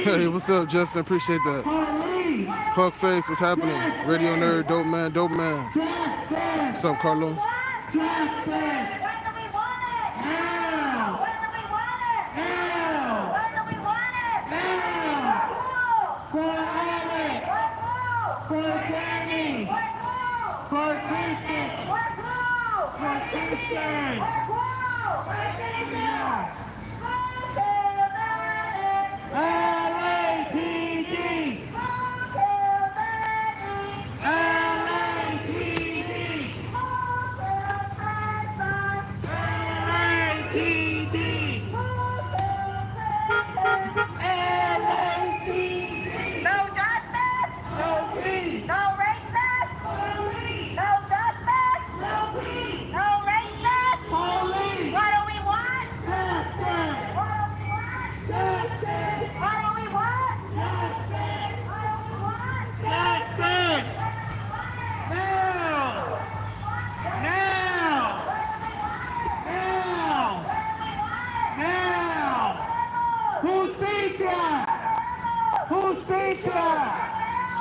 Hey, what's up, Justin? Appreciate that. Pug face, what's happening? Radio nerd, dope man, dope man. What's up, Carlos?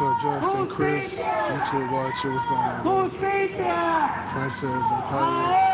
What's up, Justin, Chris, YouTube watcher, what's going on? Princess and Pirate.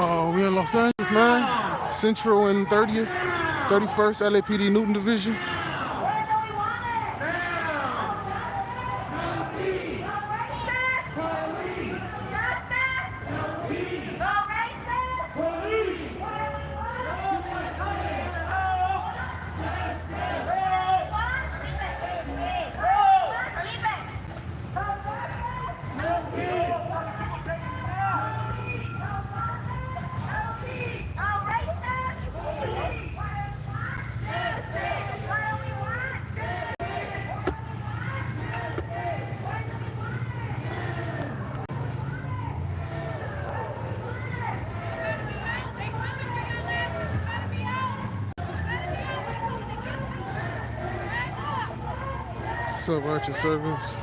Oh, we in Los Angeles, man. Central and 30th, 31st, LAPD Newton Division. What's up, Righteous Servants?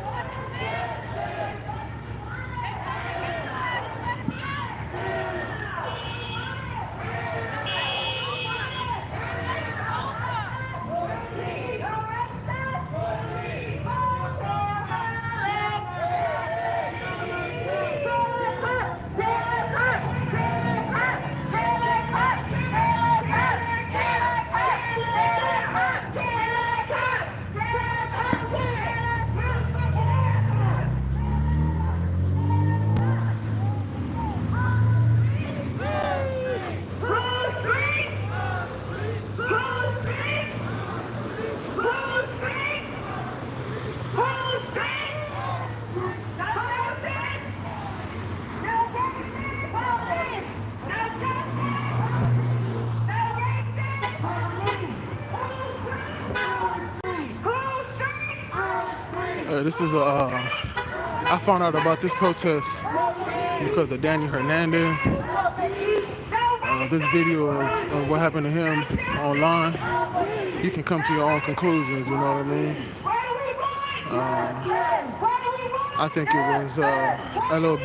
This is I found out about this protest because of Danny Hernandez. This video of what happened to him online. You can come to your own conclusions, you know what I mean? I think it was a little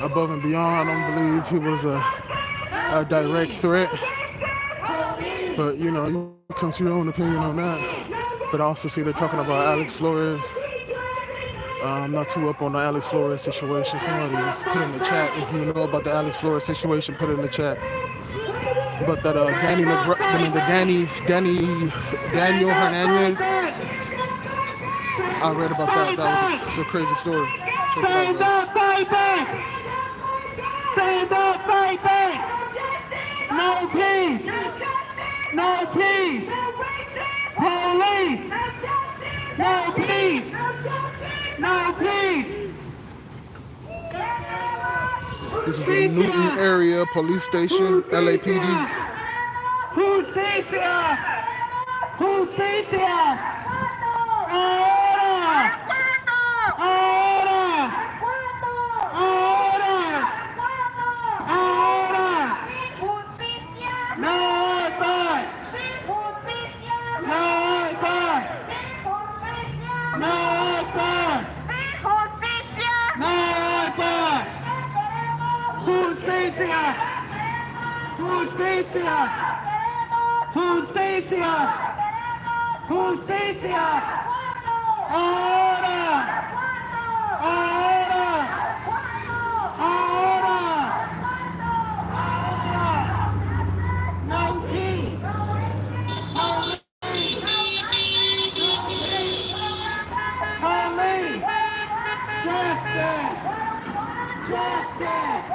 above and beyond. I don't believe he was a direct threat. But you know, you come to your own opinion on that. But I also see they're talking about Alex Flores. I'm not too up on the Alex Flores situation. Somebody just put in the chat if you know about the Alex Flores situation. Put it in the chat. But that Daniel Hernandez. I read about that. That was a crazy story. Stand up, baby! Stand up, baby! No peace! No peace! Police! No peace! No peace! This is the Newton area police station, LAPD. Justicia! Justicia! Ahora! Ahora! Ahora! Ahora! No hay paz! No hay paz! No hay paz! No hay paz! Justicia! Justicia! Justicia! Justicia! Ahora! Ahora! Ahora! No peace! Police! Justice! Justice!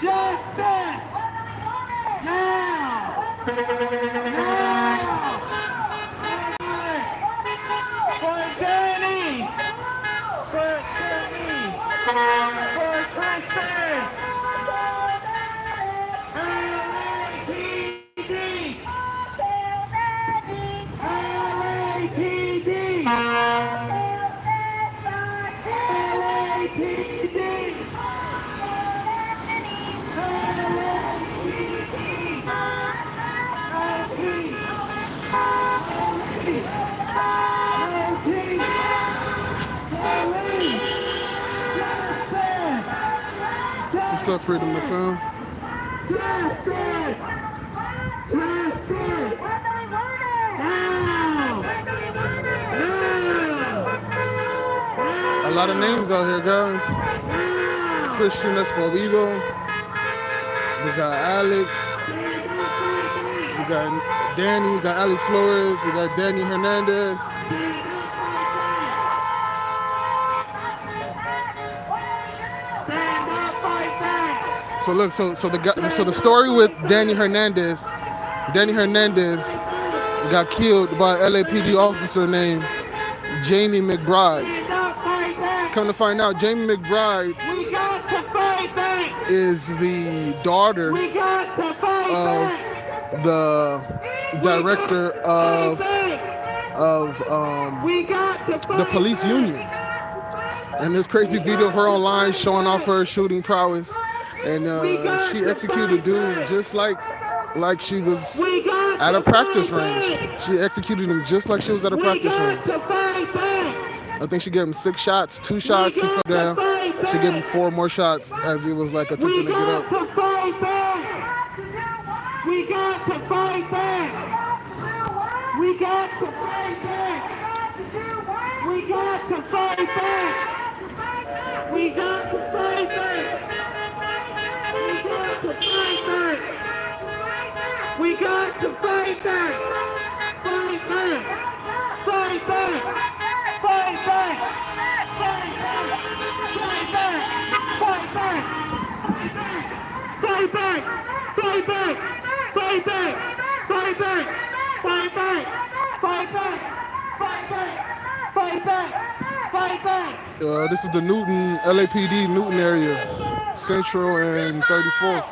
Justice! Now! Now! For Danny! For Danny! For Christian! LAPD! LAPD! What's up, Freedom to Film? A lot of names out here, guys. Christian Escobedo. We got Alex. We got Danny. We got Alex Flores. We got Danny Hernandez. So look, so the story with Danny Hernandez got killed by an LAPD officer named Jamie McBride. Come to find out, Jamie McBride is the daughter of the director of the police union. And this crazy video of her online showing off her shooting prowess. And she executed dude just like she was at a practice range. She executed him just like she was at a practice range. I think she gave him 6 shots, 2 shots, he fell down. She gave him 4 more shots as he was like attempting to get up. We got to fight back! We got to fight back! We got to fight back! We got to fight back! We got to fight back! We got to fight back! Fight back! Fight back! Fight back! Fight back! Fight back! Fight back! Fight back! Fight back! Fight back! Fight back! Fight back! Fight back! Fight back! Fight back! Fight back! This is the Newton, LAPD Newton area, Central and 34th.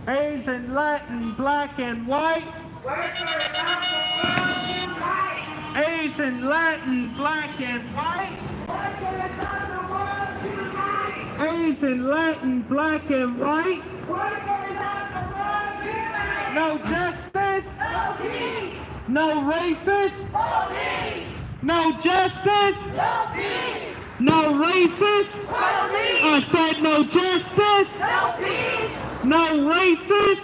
Asian, Latin, black, and white. Chinese and Latin, black and white. No justice. No racist. No justice. No racist. I said no justice. No racist.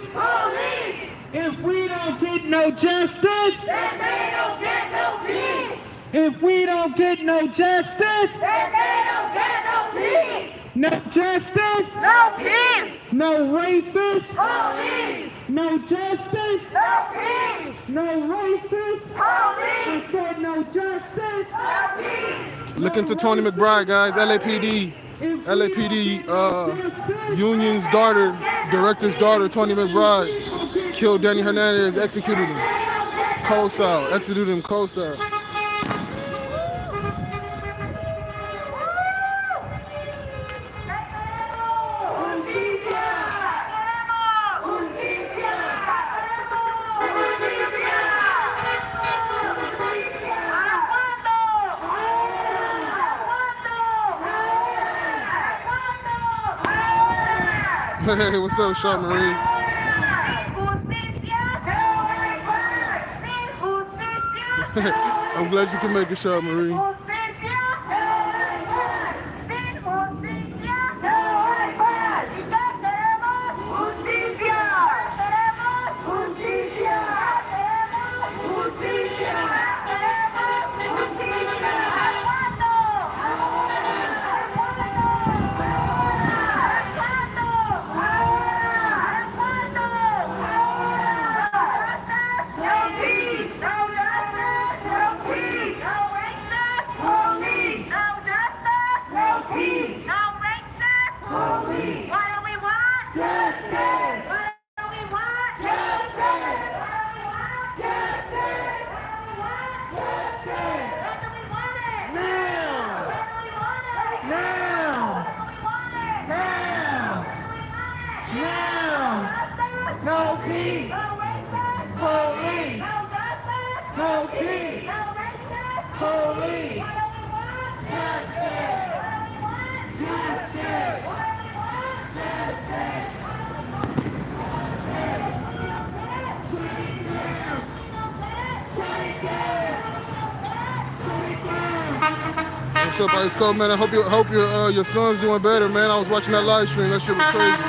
If we don't get no justice, Then they don't get no peace. if we don't get no justice, Then they don't get no peace. no justice, No peace. no racist, Police. no justice, No peace. no racist, I Police. said no justice. No peace. Look into Toni McBride, guys. LAPD. LAPD union's daughter, director's daughter, Toni McBride, killed Danny Hernandez, executed him. Cold style. Executed him cold style. Hey, what's up, Sean Marie? I'm glad you can make it, Sean Marie. No peace. Police. No peace. Police. What's up, Ice Cold, man? I hope your son's doing better, man. I was watching that live stream. That shit was crazy.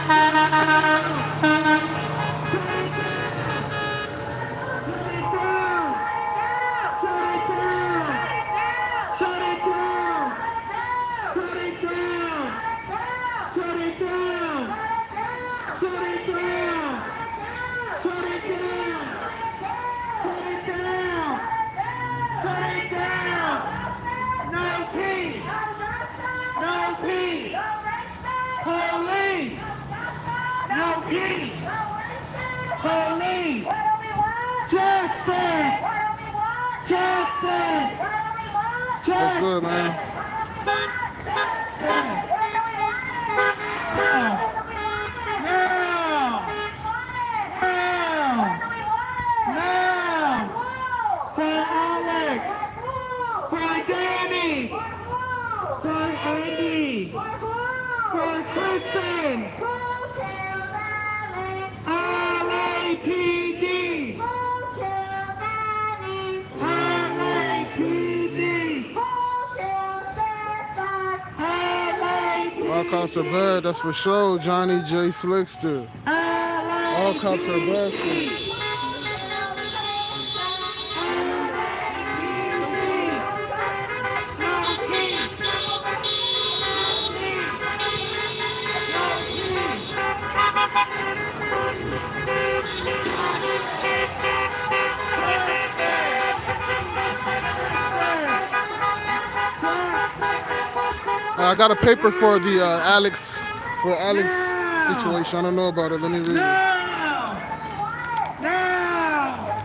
Police! Justice! Justice! That's good, man. Now! For Alex! For Danny! For Andy! For Kristen! LAPD! All cops are bad, that's for sure. Johnny J. Slickster. All cops are bad. I got a paper for the Alex situation. I don't know about it. Let me read it. Now!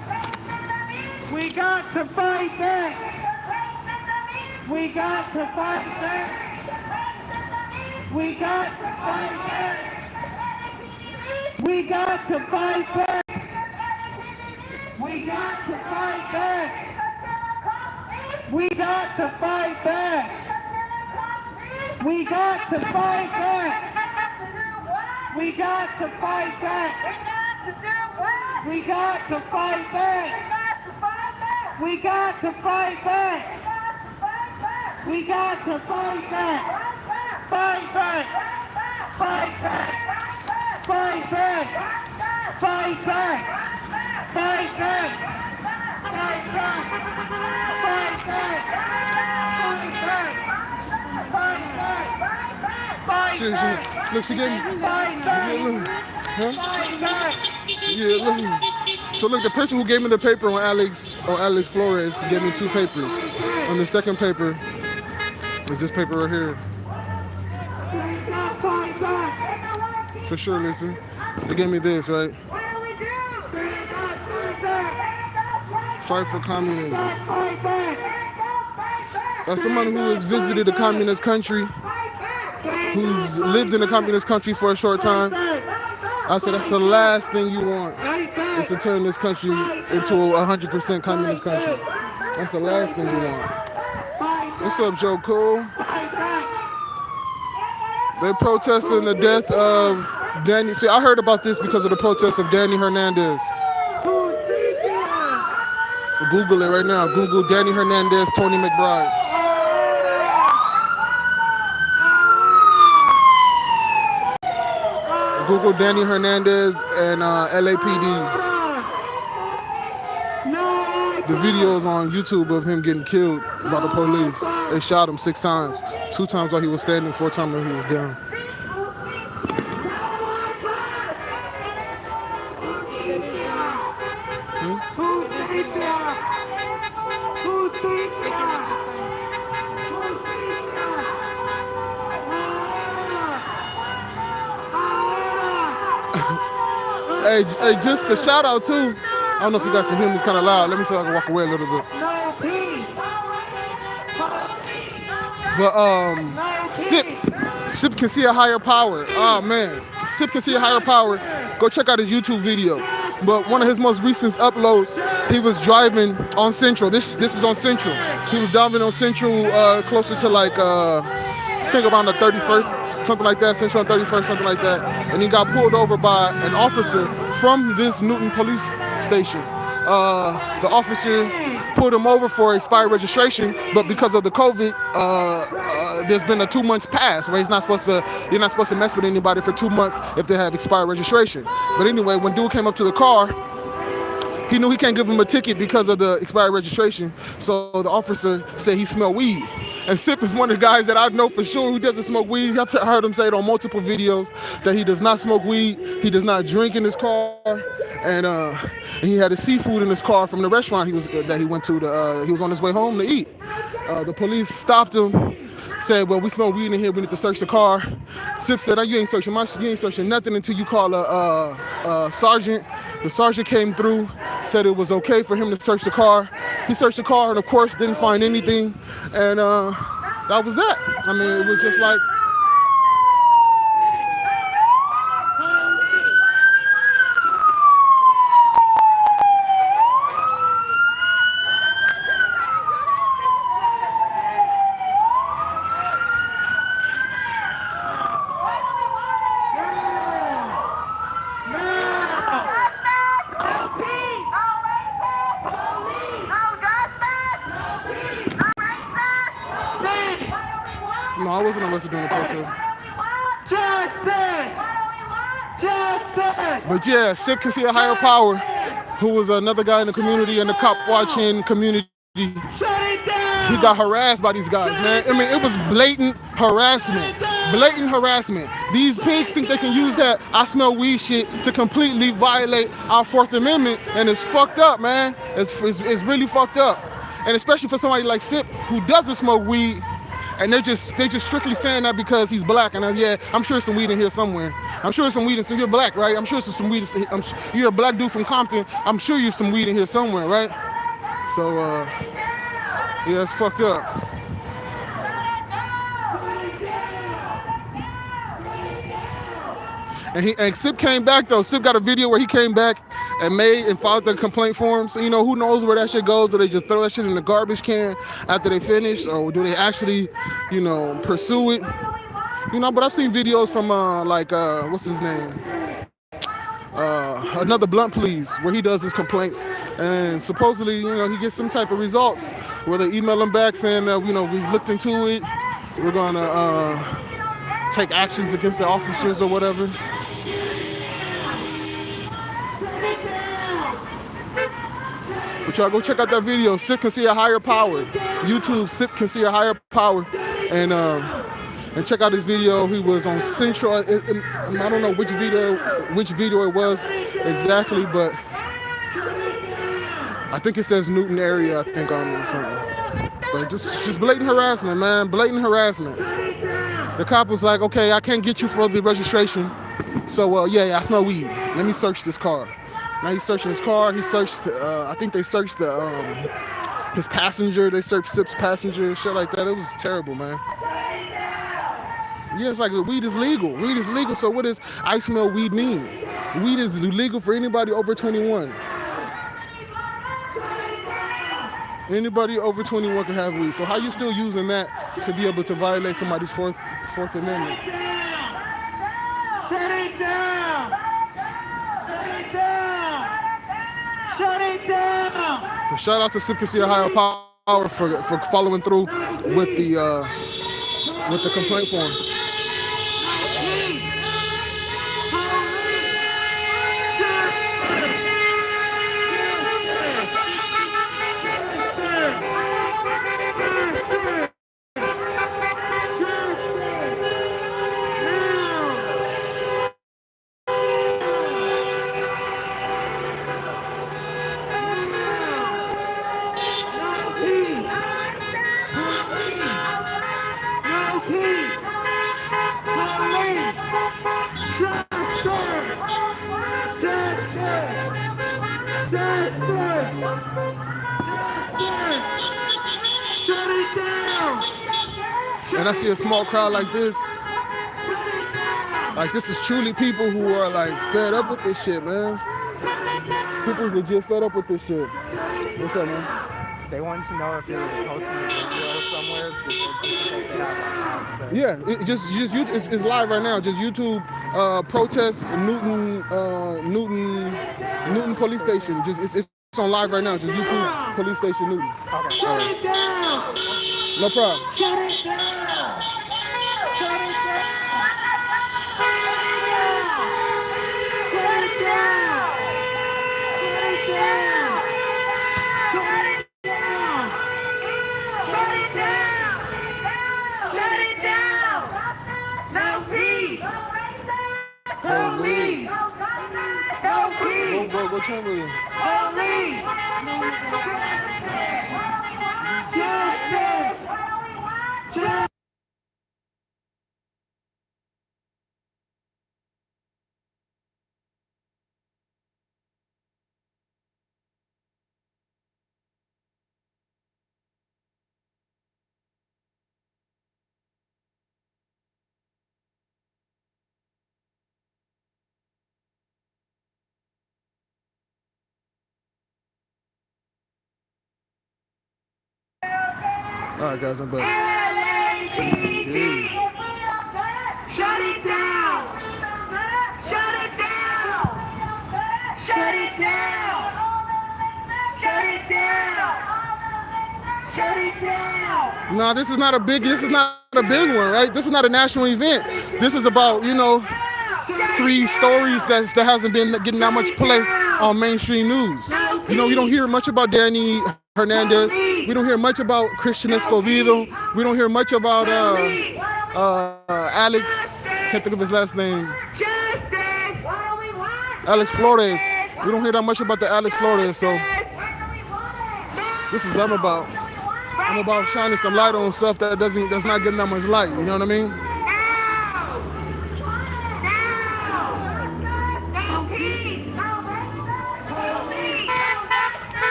We got to fight back! We got to fight back! We got to fight back! We got to fight back! We got to fight back! We got to fight back! We got to fight back! We got to fight back. We got to fight back. We got to fight back. We got to fight back. Fight back. Fight back. Fight back. Fight back. Fight back. Fight back. Fight back. Fight back. Fight back. Fight back. Look, she gave me. Fight back. Yeah, look. Huh? Fight back. Yeah, look. So look, the person who gave me the paper on Alex Flores gave me 2 papers. On the second paper is this paper right here. Fight back. For sure, listen. They gave me this, right? Fight for communism. Fight back. As someone who has visited a communist country, who's lived in a communist country for a short time, I said that's the last thing you want, is to turn this country into a 100% communist country. That's the last thing you want. What's up, Joe Cool? They're protesting the death of Danny. See, I heard about this because of the protest of Danny Hernandez. Google it right now. Google Danny Hernandez, Toni McBride. Google Danny Hernandez and LAPD. The videos on YouTube of him getting killed by the police. They shot him 6 times. 2 times while he was standing, 4 times when he was down. Hey, just a shout out too. I don't know if you guys can hear me, it's kind of loud. Let me see if I can walk away a little bit. But C.O.P.S can see a higher power. Oh man, C.O.P.S can see a higher power. Go check out his YouTube video. But one of his most recent uploads, he was driving on Central. This is on Central. He was driving on Central closer to like I think around the 31st, something like that, Central on 31st, something like that. And he got pulled over by an officer from this Newton police station. The officer pulled him over for expired registration, but because of the COVID, there's been a 2 months pass where you're not supposed to mess with anybody for 2 months if they have expired registration. But anyway, when dude came up to the car, he knew he can't give him a ticket because of the expired registration. So the officer said he smelled weed. And C.O.P.S is one of the guys that I know for sure who doesn't smoke weed. I've heard him say it on multiple videos that he does not smoke weed. He does not drink in his car. And he had his seafood in his car from the restaurant he went to. He was on his way home to eat. The police stopped him, said, "Well, we smell weed in here. We need to search the car." C.O.P.S said, "Oh, you ain't searching nothing until you call a sergeant." The sergeant came through, said it was okay for him to search the car. He searched the car and, of course, didn't find anything. And that was that. I mean, it was just like. No, I wasn't arrested during the protest. Justice! Justice! But yeah, C.O.P can see a higher power, who was another guy in the community, in the cop watching community. Shut it down! He got harassed by these guys, man. I mean, it was blatant harassment. Blatant harassment. These pigs think they can use that "I smell weed" shit to completely violate our 4th Amendment, and it's fucked up, man. It's really fucked up. And especially for somebody like C.O.P who doesn't smoke weed, and they're just strictly saying that because he's black. And yeah, I'm sure there's some weed in here somewhere. I'm sure there's some weed in here. You're black, right? I'm sure there's some weed. You're a black dude from Compton. I'm sure you have some weed in here somewhere, right? So, yeah, it's fucked up. And C.O.P came back though. C.O.P got a video where he came back and filed the complaint form. So, you know, who knows where that shit goes? Do they just throw that shit in the garbage can after they finish, or do they actually, you know, pursue it? But I've seen videos from what's his name, another blunt police where he does his complaints, and supposedly he gets some type of results where they email him back saying that we've looked into it, we're gonna take actions against the officers or whatever. But y'all go check out that video. Sip can see a higher power. YouTube Sip can see a higher power, and check out this video. He was on Central. I don't know which video it was exactly, but I think it says Newton area. I think on it or something. But just blatant harassment, man. Blatant harassment. The cop was like, "Okay, I can't get you for the registration. So yeah, I smell weed. Let me search this car." Now he's searching his car. He searched. I think they searched his passenger. They searched Sip's passenger, shit like that. It was terrible, man. Yeah, it's like weed is legal. Weed is legal. So what does I smell weed mean? Weed is legal for anybody over 21. Anybody over 21 can have weed. So how you still using that to be able to violate somebody's Fourth Amendment? Shut it down! Shut it down! Shut it down! But shout out to Sip Cassia Higher Power for following through with the complaint forms. And I see a small crowd like this. Like, this is truly people who are like fed up with this shit, man. People's legit fed up with this shit. What's up, man? They wanted to know if they were posting a video somewhere, just in case they have like Yeah, it's live right now. Just YouTube protest Newton police station. It's on live right now. Just YouTube police station Newton. Okay. Shut it down! No problem. Shut it down! Shut it down! Shut it down! Shut it down! Shut it down! Shut it down! Shut it down! No peace! No peace! No peace! What channel is it? Police! Justice! Justice! All right, guys, I'm back. LAPD! Shut it down! Shut it down! Shut it down! Shut it down! Shut it down! No, this is not a big one, right? This is not a national event. This is about, 3 stories that hasn't been getting that much play on mainstream news. We don't hear much about Danny Hernandez. We don't hear much about Christian Escobedo. We don't hear much about Alex. Can't think of his last name. Alex Flores. We don't hear that much about the Alex Flores. So this is what I'm about. I'm about shining some light on stuff that's not getting that much light. You know what I mean?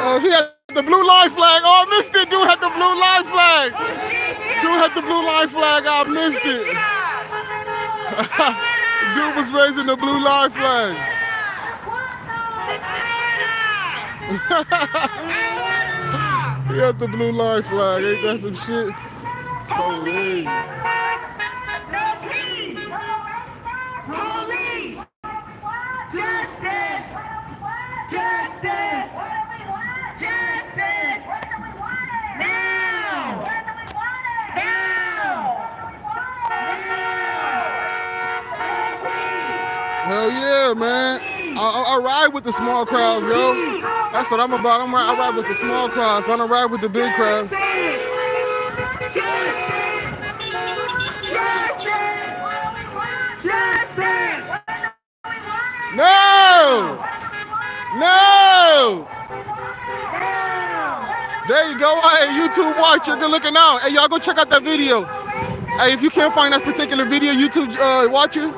Oh, she had the blue life flag. Oh, I missed it. Dude had the blue life flag. Dude had the blue line flag. I missed it. Dude was raising the blue line flag. He had the blue line flag. Ain't that some shit? It's police. Police! Justice! Justice! Justice! Now! Hell yeah, man. I ride with the small crowds, yo. That's what I'm about. I ride with the small crowds. I don't ride with the big crowds. No! No! There you go. Hey, YouTube watcher, good looking out. Hey, y'all go check out that video. Hey, if you can't find that particular video, YouTube watcher,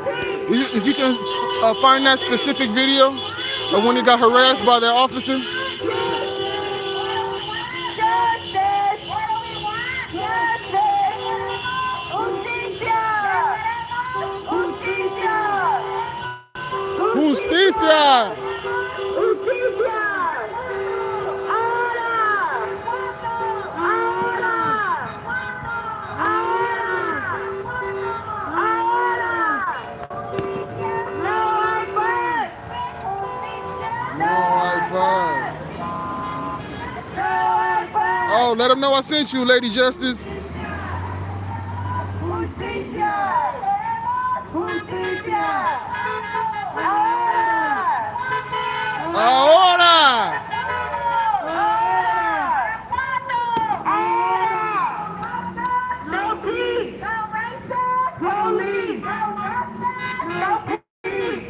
if you can find that specific video of when he got harassed by that officer. Justicia! Oh, let them know I sent you, Lady Justice. Ahora! No peace! No racist! Police! No peace!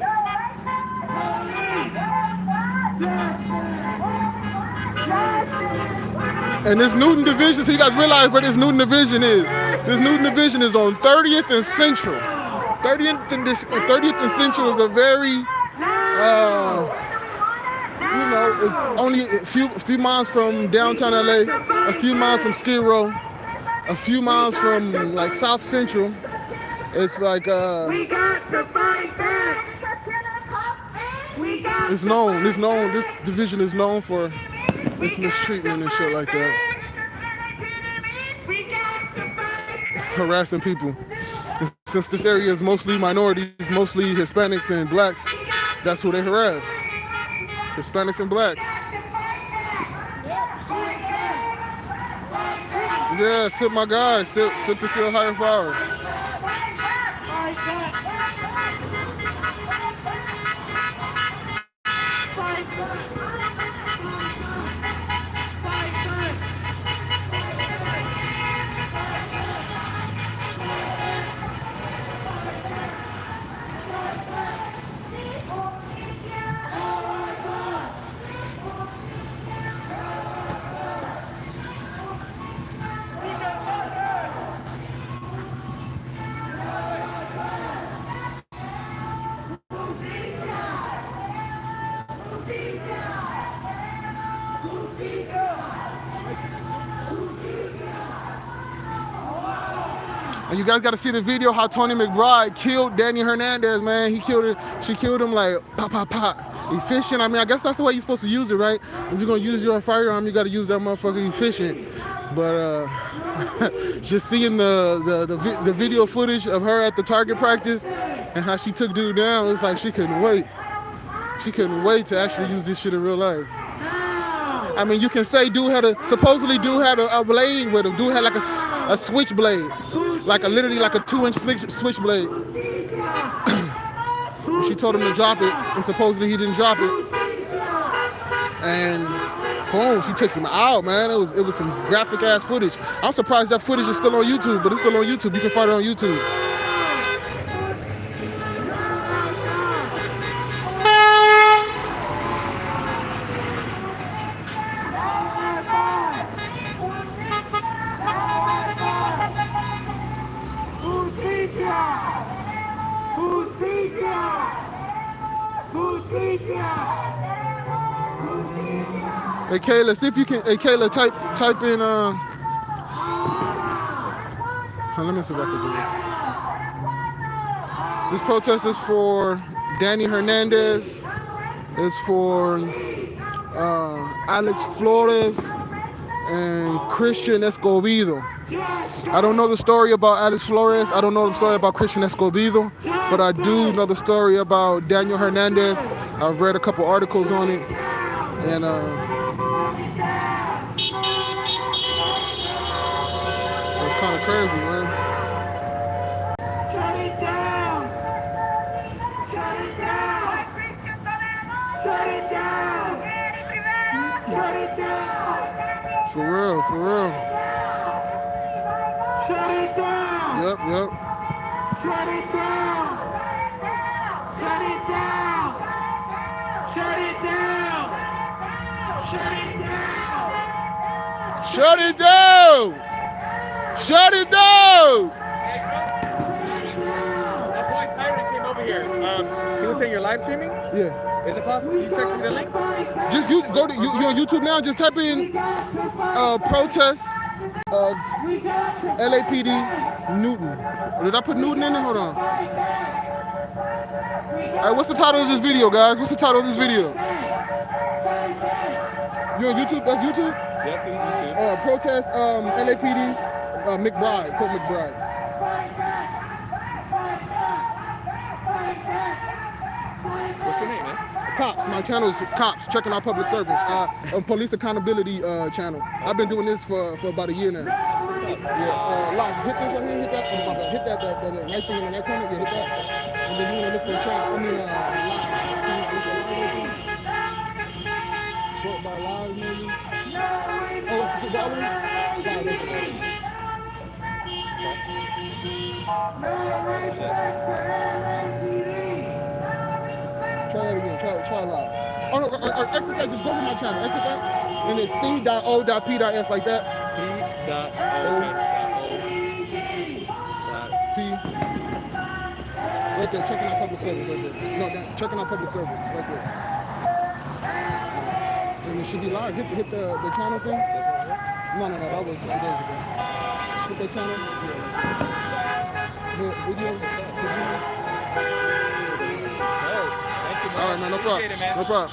And this Newton Division, so you guys realize what this Newton Division is. This Newton Division is on 30th and Central. 30th and Central is a very, you know, it's only a few miles from downtown LA, a few miles from Skid Row, a few miles from like South Central. It's like, We got to fight back! it's known, this division is known for its mistreatment and shit like that. Harassing people. Since this area is mostly minorities, mostly Hispanics and blacks, that's who they harass. Hispanics and blacks. Yeah, sip my guy, sip to see a higher power. And you guys got to see the video how Toni McBride killed Danny Hernandez, man. He killed her. She killed him like pop, pop, pop. Efficient. I mean, I guess that's the way you're supposed to use it, right? If you're gonna use your firearm, you got to use that motherfucker efficient. But just seeing the video footage of her at the target practice and how she took dude down, it was like she couldn't wait. She couldn't wait to actually use this shit in real life. I mean, you can say supposedly dude had a blade with him. Dude had like a switchblade, literally like a 2-inch switchblade. She told him to drop it, and supposedly he didn't drop it. And boom, she took him out, man. It was some graphic ass footage. I'm surprised that footage is still on YouTube, but it's still on YouTube. You can find it on YouTube. Hey Kayla, see if you can. Hey Kayla, type in Let me see if I can do it. This protest is for Danny Hernandez. It's for Alex Flores and Christian Escobedo. I don't know the story about Alex Flores. I don't know the story about Christian Escobedo, but I do know the story about Daniel Hernandez. I've read a couple articles on it, and it's kind of crazy, man. Shut it down! Shut it down! Shut it down! Shut it down! For real, for real. Shut it down! Yep. Shut it down! Shut it down! Shut it down! Shut it down! Shut it down! Shut it down! That boy Tyrant came over here. He was saying you're live streaming? Yeah. Is it possible you text me the link? Just you go to you on YouTube now. Just type in protest of LAPD Newton. Or did I put Newton in it? Hold on. Alright, what's the title of this video, guys? What's the title of this video? You on YouTube? That's YouTube? Yes, it's YouTube. Protest LAPD McBride. Put McBride. What's your name, man? C.O.P.S. My channel is C.O.P.S. Checking Our Public Service. Police accountability channel. I've been doing this for about a year now. Yeah. Like, hit this right here. Hit that. Hit that right thing in the right corner. Yeah, hit that. And then you want to look for a chat. Sort by live, maybe. Oh, that one? Try that again. Try live. Oh no, exit that. Just go to my channel. Exit that, and then C.O.P.S like that. P. Right there. Checking Our Public Service. Right there. No, Checking Our Public Service. Right there. And it should be live. Hit the channel thing. No, that was 2 days ago. Hit that channel. Yeah. Video. All right, man, no problem. Appreciate it, man. No problem.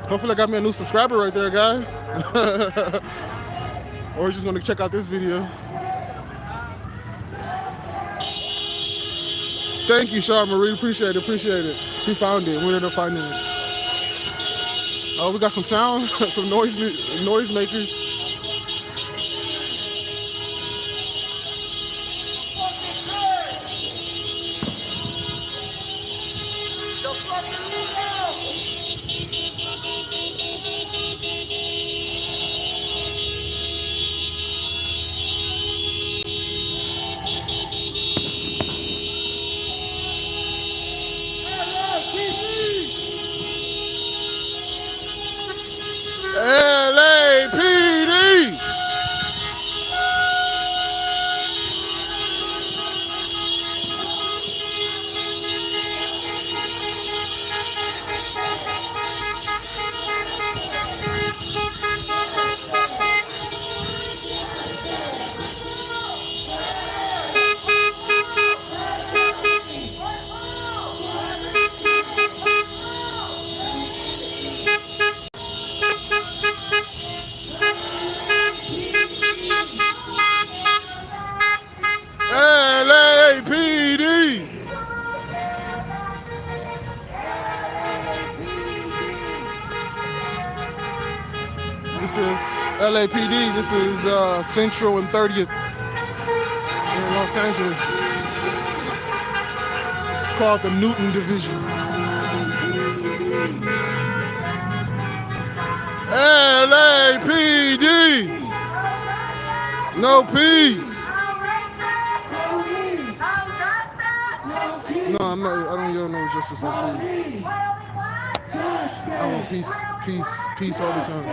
Hopefully I got me a new subscriber right there, guys. Or you're just gonna check out this video. Thank you, Sean Marie. Appreciate it. We found it. We ended up finding it. Oh, we got some sound, some noise makers. LAPD! LAPD! This is LAPD. This is Central and 30th in Los Angeles. This is called the Newton Division. LAPD! No peace! No, I'm not. I don't yell no justice on peace. I want peace all the time.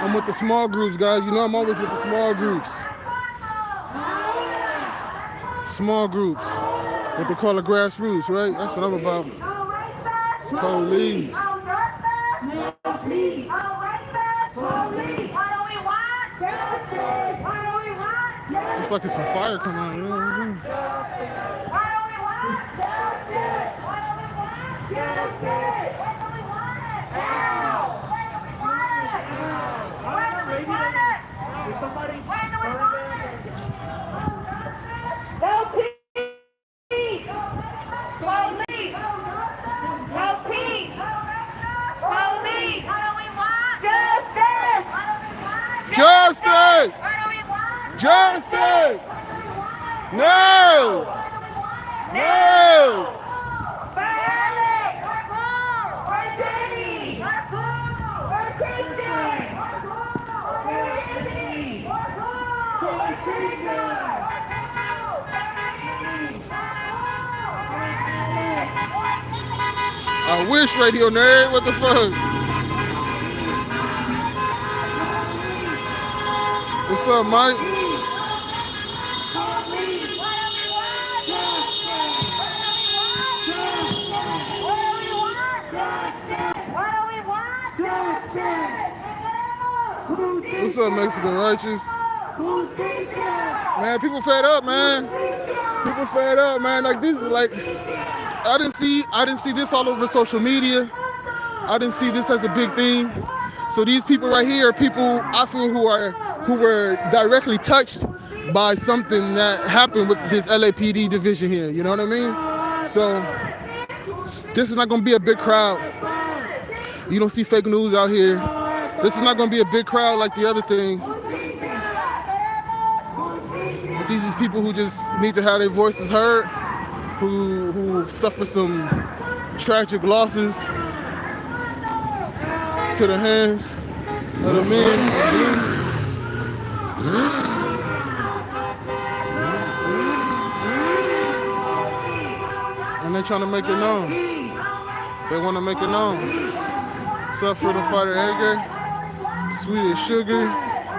I'm with the small groups, guys. You know I'm always with the small groups. Small groups. What they call the grassroots, right? That's what I'm about. It's police. It's like it's some fire coming out. You know what I'm saying? Justice! Justice! No! No! I wish, radio nerd. What the fuck? What's up, Mike? What's up, Mexican Righteous? Man, people fed up, man. People fed up, man. Like this, like I didn't see this all over social media. I didn't see this as a big thing. So these people right here are people I feel who were directly touched by something that happened with this LAPD division here. You know what I mean? So this is not going to be a big crowd. You don't see fake news out here. This is not going to be a big crowd like the other things. But these are people who just need to have their voices heard, who suffer some tragic losses to the hands of the men. And they're trying to make it known. They want to make it known. What's up, Freedom Fighter Edgar? Sweet as Sugar.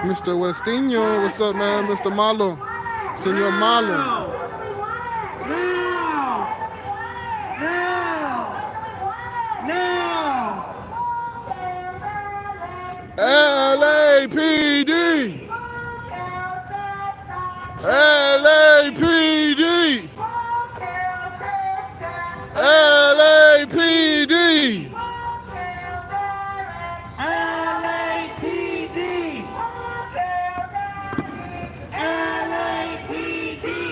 Mr. Westinho. What's up, man? Mr. Malo. Senor Malo. LAPD! LAPD! LAPD!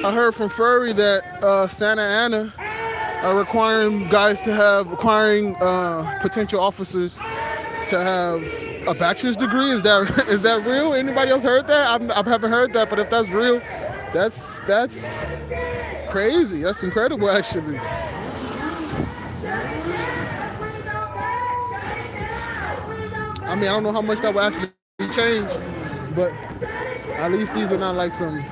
I heard from Furry that Santa Ana are requiring potential officers to have a bachelor's degree. Is that real? Anybody else heard that? I haven't heard that, but if that's real, that's crazy. That's incredible, actually. I mean, I don't know how much that will actually change, but at least these are not like some,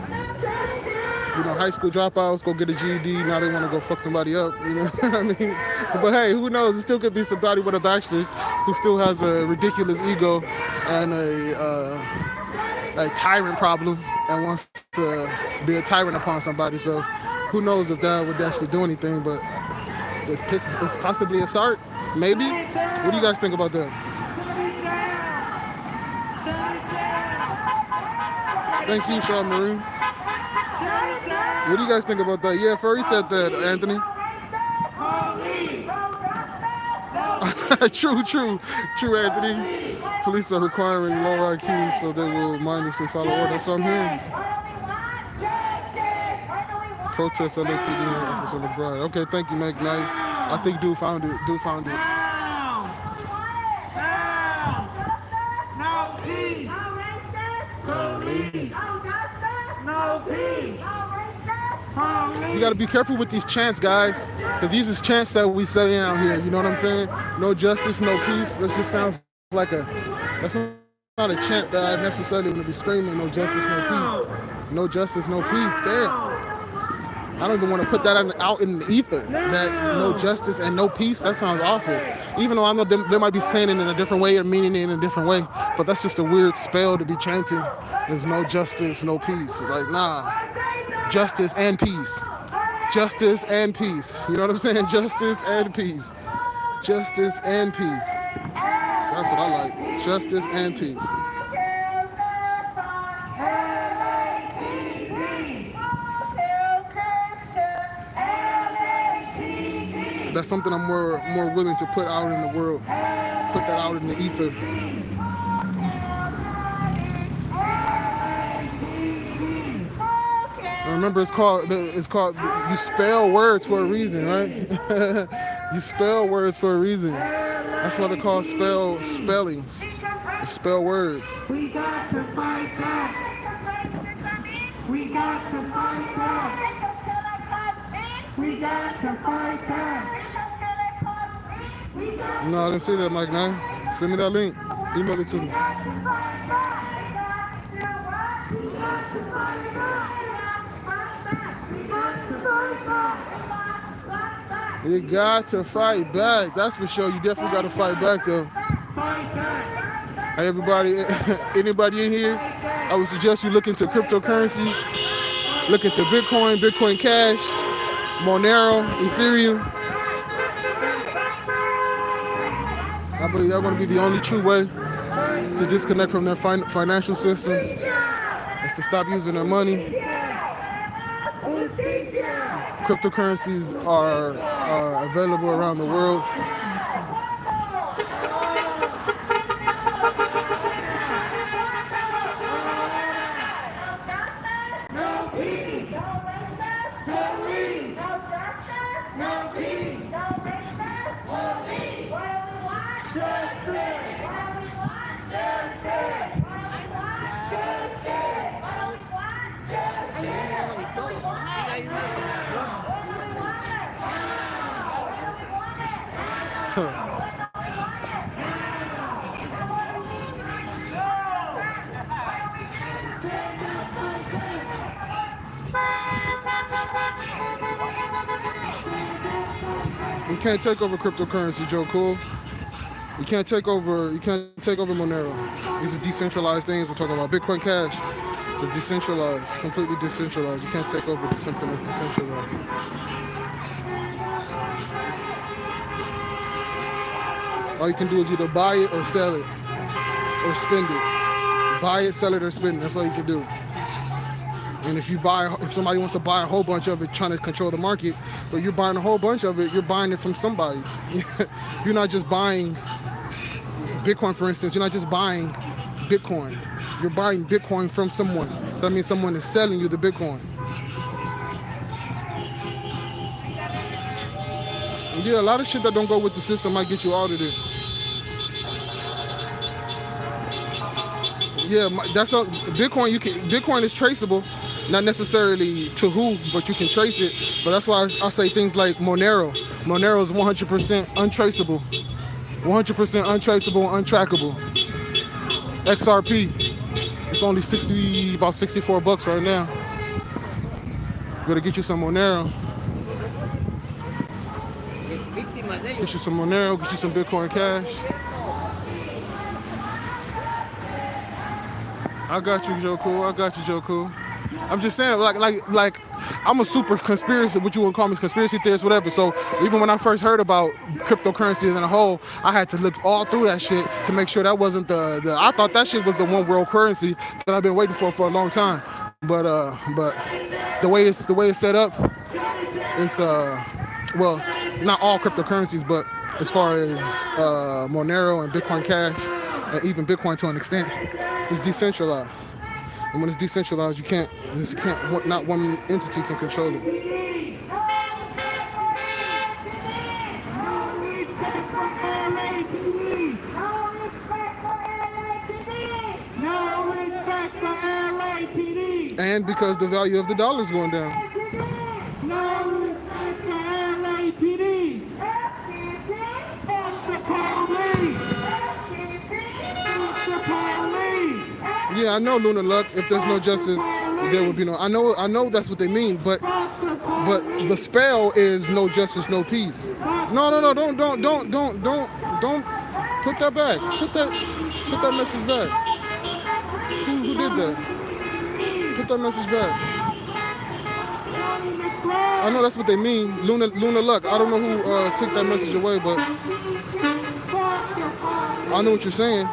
high school dropouts, go get a GED, now they want to go fuck somebody up, you know what I mean? But hey, who knows? It still could be somebody with a bachelor's who still has a ridiculous ego and a tyrant problem and wants to be a tyrant upon somebody. So who knows if that would actually do anything, but it's possibly a start, maybe? What do you guys think about that? Thank you, Sean Marie. What do you guys think about that? Yeah, Furry said that, Anthony. True, Anthony. Police are requiring low IQs so they will mindlessly follow orders. That's what I'm hearing. Protest LAPD office on McBride. Okay, thank you, McKnight. I think Dude found it. No peace. You got to be careful with these chants, guys, because these is chants that we saying out here. You know what I'm saying? No justice, no peace. That just sounds like that's not a chant that I necessarily want to be screaming. No justice, no peace. No justice, no peace. Damn. I don't even want to put that out in the ether. That no justice and no peace. That sounds awful. Even though I know they might be saying it in a different way or meaning it in a different way, but that's just a weird spell to be chanting. There's no justice, no peace. Like, nah, justice and peace. Justice and peace. You know what I'm saying? Justice and peace. Justice and peace. That's what I like. Justice and peace. That's something I'm more willing to put out in the world. Put that out in the ether. Remember, it's called you spell words for a reason, right? You spell words for a reason. That's why they're called spellings. They spell words. We got to fight back. We got to fight back. We got to fight back. No, I didn't see that, Mike 9. Send me that link. Email it to me. You got to fight back. That's for sure. You definitely got to fight back, though. Hey, everybody, anybody in here? I would suggest you look into cryptocurrencies. Look into Bitcoin, Bitcoin Cash, Monero, Ethereum. I believe that's going to be the only true way to disconnect from their financial systems. Is to stop using their money. Cryptocurrencies are available around the world. You can't take over cryptocurrency, Joe Cool. You can't take over Monero. These are decentralized things. We're talking about Bitcoin Cash. It's decentralized, completely decentralized. You can't take over something that's decentralized. All you can do is either buy it or sell it or spend it. Buy it, sell it, or spend it. That's all you can do. And if somebody wants to buy a whole bunch of it, trying to control the market, but you're buying a whole bunch of it, you're buying it from somebody. You're not just buying Bitcoin, for instance. You're not just buying Bitcoin. You're buying Bitcoin from someone. That means someone is selling you the Bitcoin. And yeah, a lot of shit that don't go with the system might get you audited. Yeah, that's a Bitcoin. Bitcoin is traceable, not necessarily to who, but you can trace it. But that's why I say things like Monero. Monero is 100% untraceable, 100% untraceable, untrackable. XRP, it's only about 64 bucks right now. Better get you some Monero. Get you some Monero. Get you some Bitcoin Cash. I got you, Joe Cool. I got you, Joe Cool. I'm just saying, like, I'm a super conspiracy, what you would call me, conspiracy theorist, whatever. So even when I first heard about cryptocurrencies in a whole, I had to look all through that shit to make sure that wasn't the I thought that shit was the one world currency that I've been waiting for a long time. But the way it's set up, it's well, not all cryptocurrencies, but as far as Monero and Bitcoin Cash, and even Bitcoin to an extent, it's decentralized. And when it's decentralized, not one entity can control it. No respect for LAPD. And because the value of the dollar is going down. No respect for LAPD. Fuck the police. Fuck the police. Yeah, I know, Luna Luck. If there's no justice, there will be no. I know that's what they mean, but But the spell is no justice, no peace. No, don't put that back. Put that message back. Who did that? Put that message back. I know that's what they mean. Luna Luck. I don't know who took that message away, but I know what you're saying.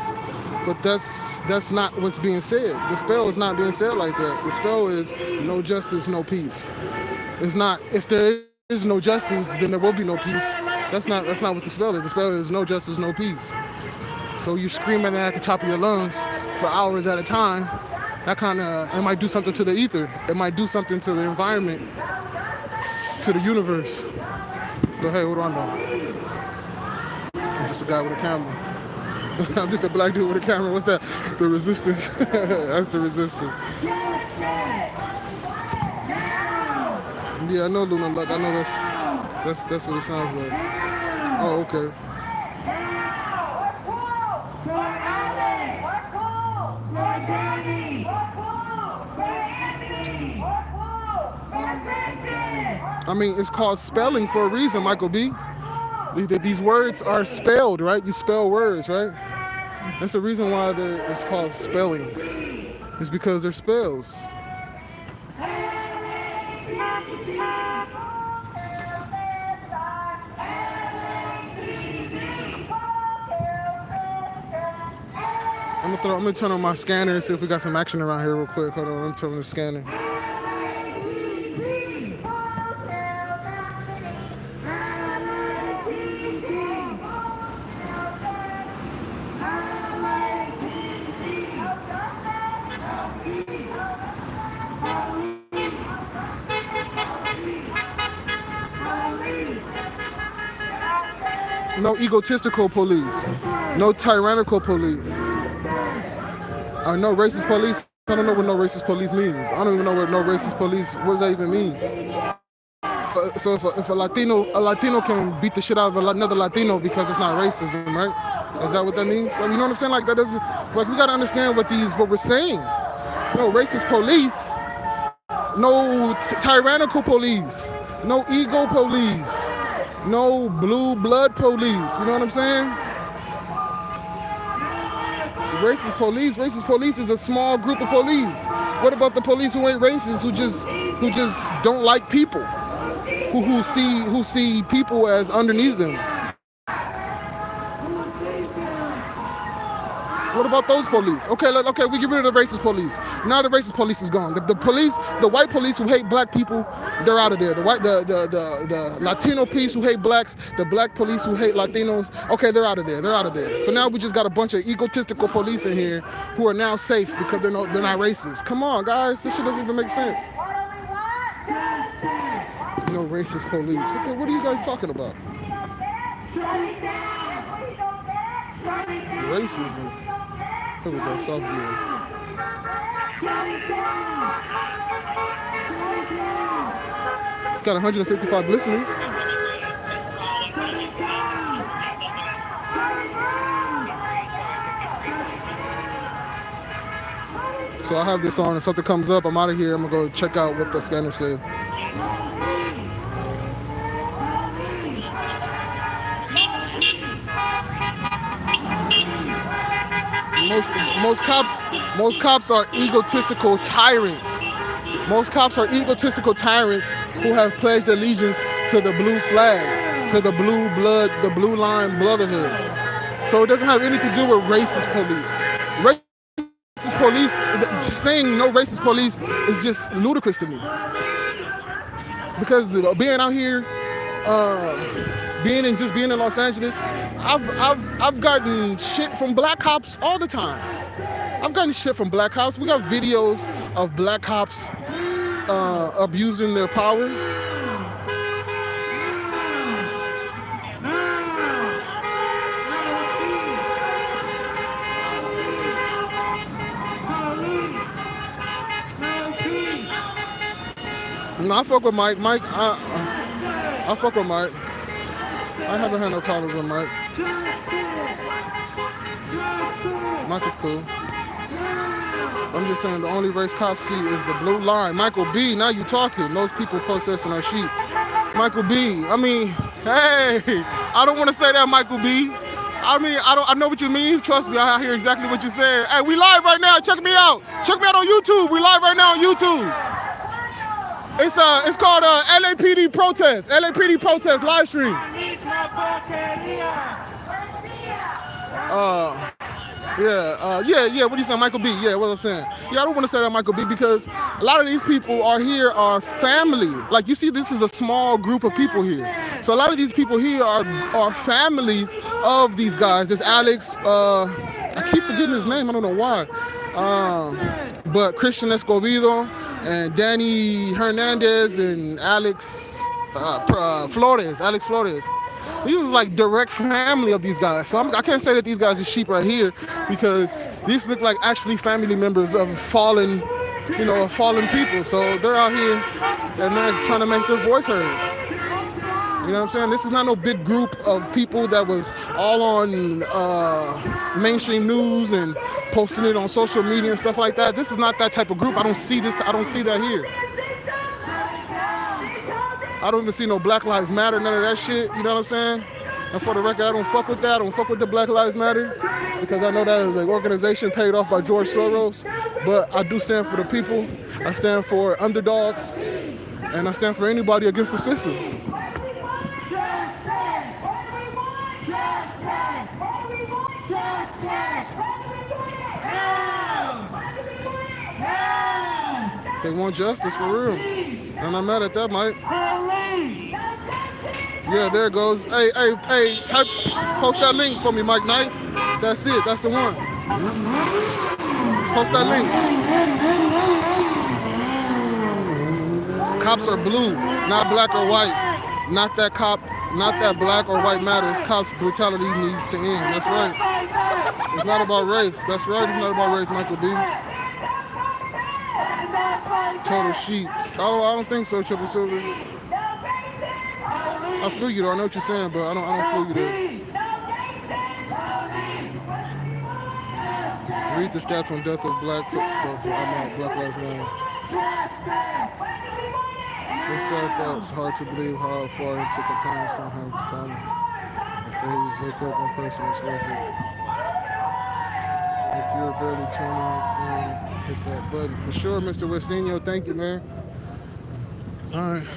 But that's not what's being said. The spell is not being said like that. The spell is no justice, no peace. It's not. If there is no justice, then there will be no peace. That's not what the spell is. The spell is no justice, no peace. So you're screaming that at the top of your lungs for hours at a time. That kind of, it might do something to the ether. It might do something to the environment, to the universe. So hey, hold on though. I'm just a guy with a camera. I'm just a black dude with a camera. What's that? The resistance. That's the resistance. Yeah, I know Luna Luck. I know that's what it sounds like. Oh, okay. I mean, it's called spelling for a reason, Michael B. These words are spelled, right? You spell words, right? That's the reason why it's called spelling. It's because they're spells. I'm gonna turn on my scanner and see if we got some action around here real quick. Hold on, I'm turning the scanner. No egotistical police. No tyrannical police. No racist police. I don't know what no racist police means. I don't even know what no racist police, what does that even mean? So if a Latino can beat the shit out of another Latino because it's not racism, right? Is that what that means? So, you know what I'm saying? Like that doesn't, like we gotta understand what we're saying. No racist police, no tyrannical police, no ego police, no blue blood police. You know what I'm saying? Racist police is a small group of police. What about the police who ain't racist, who just don't like people, who see people as underneath them? What about those police? Okay, we get rid of the racist police. Now the racist police is gone. The white police who hate black people, they're out of there. The Latino police who hate blacks, the black police who hate Latinos, okay, they're out of there. So now we just got a bunch of egotistical police in here who are now safe because they're not racist. Come on, guys, this shit doesn't even make sense. No racist police. What are you guys talking about? Racism. Here we go, soft gear. Got 155 listeners. So I have this on. If something comes up, I'm out of here. I'm gonna go check out what the scanner said. Most cops are egotistical tyrants. Most cops are egotistical tyrants who have pledged allegiance to the blue flag, to the blue blood, the blue line brotherhood. So it doesn't have anything to do with racist police. Racist police, saying no racist police is just ludicrous to me. Because being out here, being in Los Angeles, I've gotten shit from black cops all the time. I've gotten shit from black cops. We got videos of black cops abusing their power. No, I fuck with Mike. I fuck with Mike. I haven't had no problems with Mike. Mike is cool. I'm just saying the only race cops see is the blue line. Michael B, now you talking. Those people protesting our sheep. Michael B, I mean, hey, I don't want to say that, Michael B. I mean, I know what you mean. Trust me, I hear exactly what you said. Hey, we live right now. Check me out. Check me out on YouTube. We live right now on YouTube. It's called LAPD protest. LAPD protest live stream. Yeah. What are you saying, Michael B? Yeah, what was I saying? Yeah, I don't want to say that, Michael B, because a lot of these people are family. Like, you see, this is a small group of people here. So a lot of these people here are families of these guys. There's Alex. I keep forgetting his name. I don't know why. But Christian Escobedo and Danny Hernandez and Alex Flores. Alex Flores. These is like direct family of these guys. So I can't say that these guys are sheep right here, because these look like actually family members of fallen people. So they're out here and they're trying to make their voice heard. You know what I'm saying? This is not no big group of people that was all on mainstream news and posting it on social media and stuff like that. This is not that type of group. I don't see that here. I don't even see no Black Lives Matter, none of that shit, you know what I'm saying? And for the record, I don't fuck with that. I don't fuck with the Black Lives Matter, because I know that is an organization paid off by George Soros. But I do stand for the people. I stand for underdogs. And I stand for anybody against the system. They want justice for real. And I'm mad at that, Mike. Yeah, there it goes. Hey, post that link for me, Mike Knight. That's it, that's the one. Post that link. Cops are blue, not black or white. Not that black or white matters. Cops' brutality needs to end. That's right. It's not about race. That's right, it's not about race, Michael B. Total sheep. Oh, I don't think so, Triple Silver. I feel you though. I know what you're saying, but I don't feel you there. Read the stats on death of Black Lives Matter. They said that it's hard to believe how far into compliance some have fallen. If they wake up one person, it's worth it. If you're barely tuning in, hit that button. For sure, Mr. Westinho, thank you, man. All right,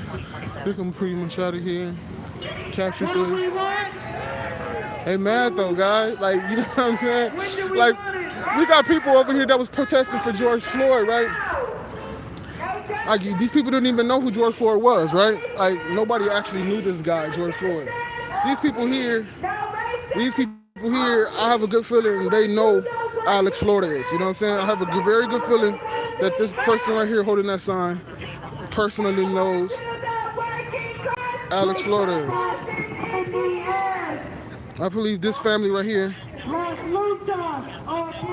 I think I'm pretty much out of here. Captured this. Hey, mad though, guys. Like, you know what I'm saying? Like, we got people over here that was protesting for George Floyd, right? Like, these people didn't even know who George Floyd was, right? Like, nobody actually knew this guy, George Floyd. These people here, I have a good feeling they know Alex Flores. You know what I'm saying? I have a very good feeling that this person right here holding that sign personally knows Alex Flores. I believe this family right here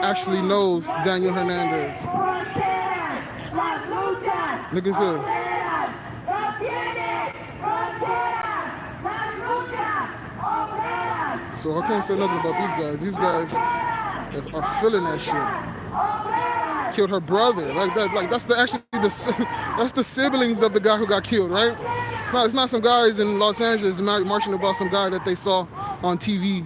actually knows Daniel Hernandez. Look at this. So I can't say nothing about these guys. These guys are feeling that shit. Killed her brother. That's the siblings of the guy who got killed, right? It's not some guys in Los Angeles marching about some guy that they saw on TV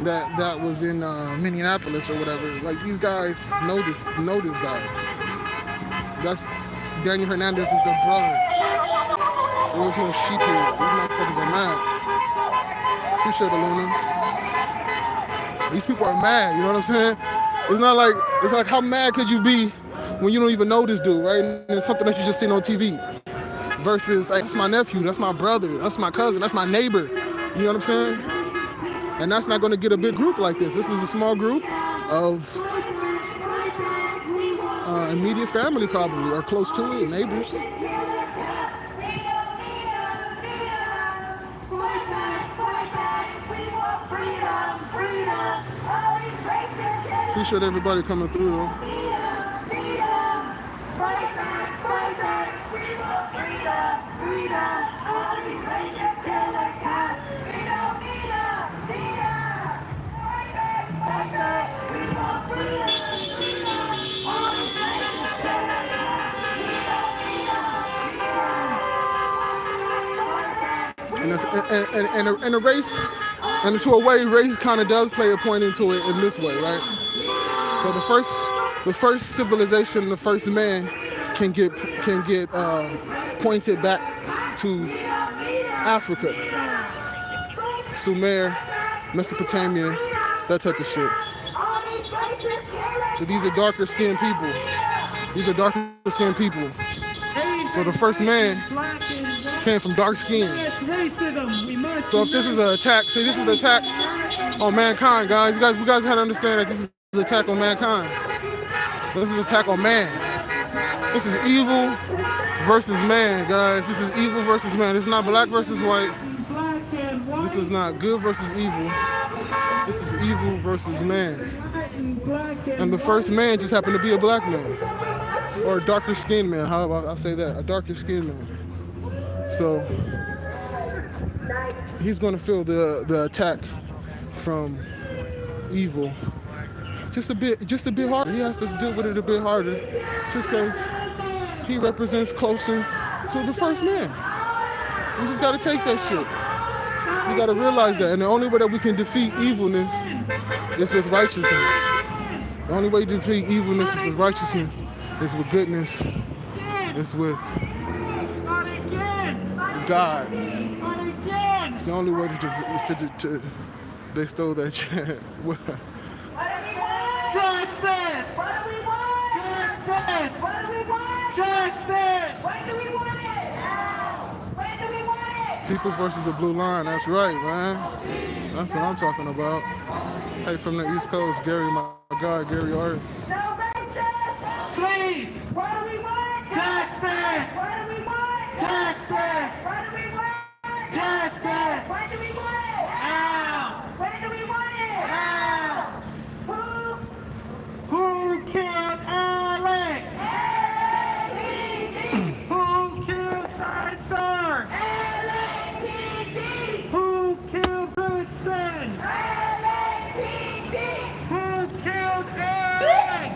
that was in Minneapolis or whatever. Like, these guys know this guy. That's Daniel Hernandez is their brother. So there's no sheep here. These motherfuckers are mad. Appreciate it, Luna. These people are mad, you know what I'm saying? It's like how mad could you be when you don't even know this dude, right? And it's something that you just seen on TV. Versus, like, that's my nephew, that's my brother, that's my cousin, that's my neighbor. You know what I'm saying? And that's not gonna get a big group like this. This is a small group of immediate family probably, or close to it, neighbors. Appreciate everybody coming through though. and a race, and to a way, race kind of does play a point into it in this way, right? So the first civilization, the first man can get pointed back to Africa, Sumer, Mesopotamia, that type of shit. So these are darker skinned people. These are darker skinned people. So the first man came from dark skin. So if this is an attack, see, this is an attack on mankind, guys. You guys gotta understand that this is an attack on mankind. This is an attack on man. This is evil versus man, guys. This is evil versus man. This is not black versus white. This is not good versus evil. This is evil versus man. And the first man just happened to be a black man. Or a darker skinned man, how about I say that? A darker skinned man. So he's gonna feel the attack from evil just a bit harder. He has to deal with it a bit harder just because he represents closer to the first man. We just gotta take that shit. We gotta realize that. And the only way that we can defeat evilness is with righteousness. The only way to defeat evilness is with righteousness. It's with goodness. It's with God. It's the only way to they stole that shit. People versus the blue line. That's right, man. That's what I'm talking about. Hey, from the East Coast, Gary, my guy, Gary Art. Please! What do we want? Justice! What do we want? Justice! What do we want? Justice! When do we want it? Now! When do we want it? Now! Who killed Alex? LAPD! Who killed Spencer? LAPD! Who killed Vincent? LAPD! Who killed Eric?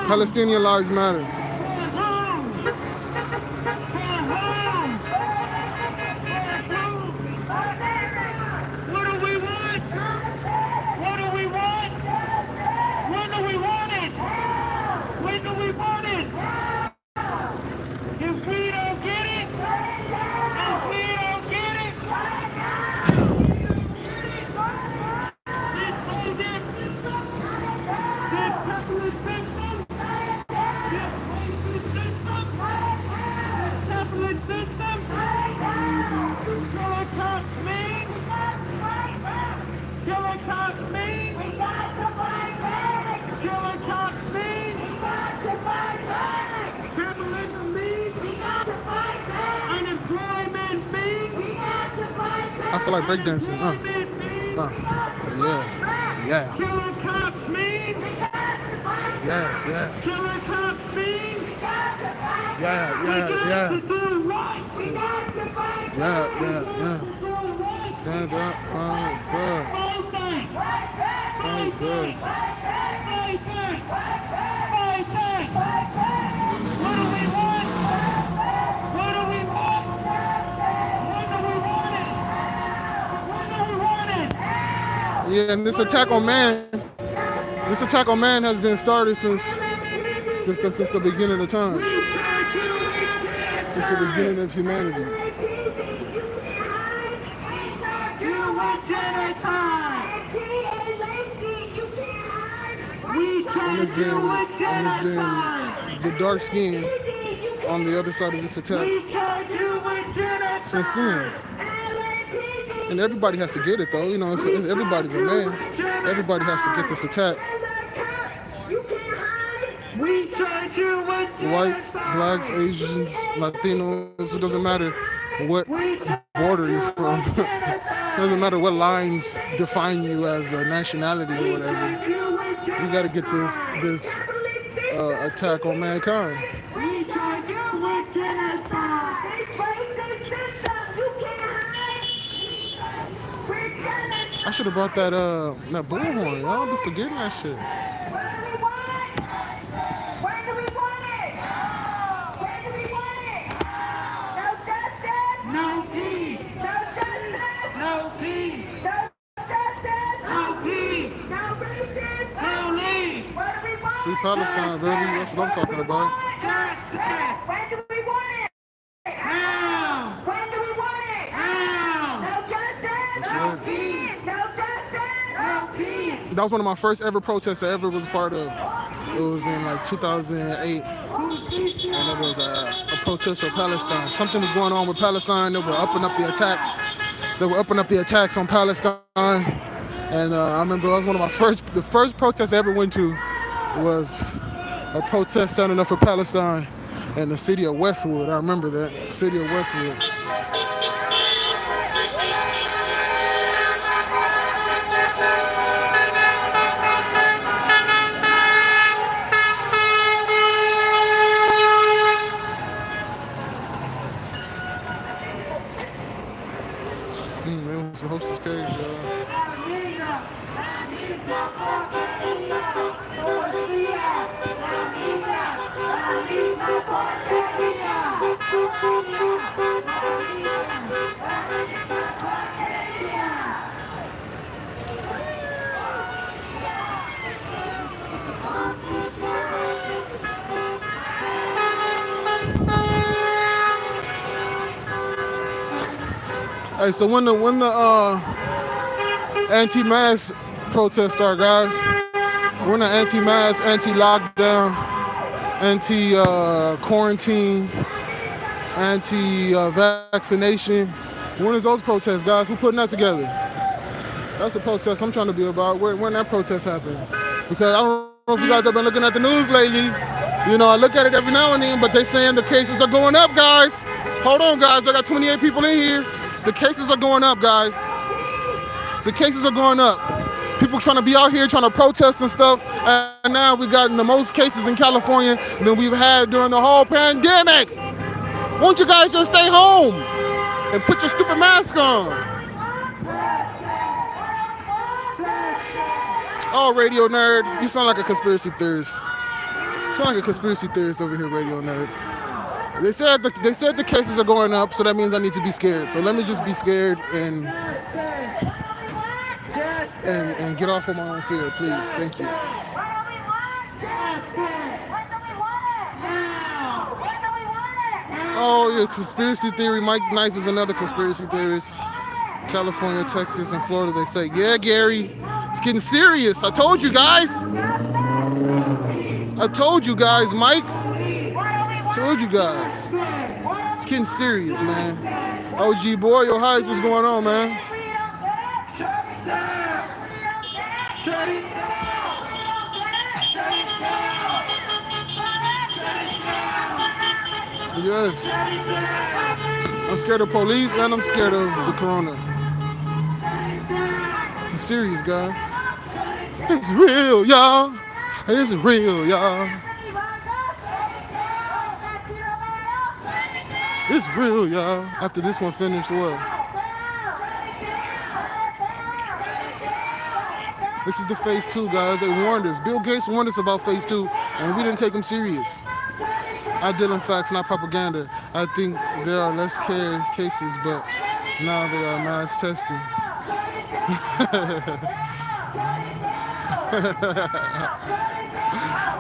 Palestinian lives matter. What do we want? What do we want? When do we want it? When do we want it? If we don't get it, I feel like breakdancing. Yeah. Yeah. Stand up, fight back. Fight What do we want? What do we want? When do we want it? When do we want it? Yeah, and this attack on man has been started since the beginning of time. Since the beginning of humanity. And it's been the dark skin on the other side of this attack since then. And everybody has to get it though, you know, everybody's a man. Everybody has to get this attack. Whites, blacks, Asians, Latinos, it doesn't matter what border you're from. It doesn't matter what lines define you as a nationality or whatever. You gotta get this attack on mankind. I should have brought that bullhorn. Y'all be forgetting that shit. Where do we want it? Where do we want it? No justice? No peace. No justice? No peace. No justice? No peace. No races? No leave. Where do we want it? Free Palestine, baby. That's what I'm talking about. Justice. When do we want it? Now. When do we want it? Now. No justice? That's No right. peace. No justice? No peace. That was one of my first ever protests I ever was a part of. It was in like 2008, and it was a protest for Palestine. Something was going on with Palestine. They were upping up the attacks. They were upping up the attacks on Palestine, and I remember it was one of the first protests I ever went to was a protest standing up for Palestine in the city of Westwood. I remember that city of Westwood. Man, some hostess cage, y'all. Hey, so when the anti-mask protests start, guys, when the anti-mask, anti-lockdown, anti-quarantine, anti-vaccination, when is those protests, guys? Who putting that together? That's a protest I'm trying to be about. When that protest happened? Because I don't know if you guys have been looking at the news lately. You know, I look at it every now and then, but they saying the cases are going up, guys. Hold on, guys. I got 28 people in here. The cases are going up, guys. The cases are going up. People trying to be out here trying to protest and stuff. And now we've gotten the most cases in California than we've had during the whole pandemic. Won't you guys just stay home and put your stupid mask on? Oh, radio nerd, you sound like a conspiracy theorist. You sound like a conspiracy theorist over here, radio nerd. They said the cases are going up, so that means I need to be scared. So let me just be scared and get off of my own fear, please. Thank you. Oh, yeah, conspiracy theory. Mike Knife is another conspiracy theorist. California, Texas, and Florida, they say, yeah, Gary, it's getting serious. I told you guys. I told you guys, Mike. I told you guys. It's getting serious, man. OG boy, your highs, what's going on, man? Yes. I'm scared of police and I'm scared of the corona. It's serious, guys. It's real, y'all. It's real, y'all. It's real, y'all. After this one finished, what? This is the phase 2, guys. They warned us. Bill Gates warned us about phase 2, and we didn't take him serious. I deal in facts, not propaganda. I think there are less cases, but now they are mass testing.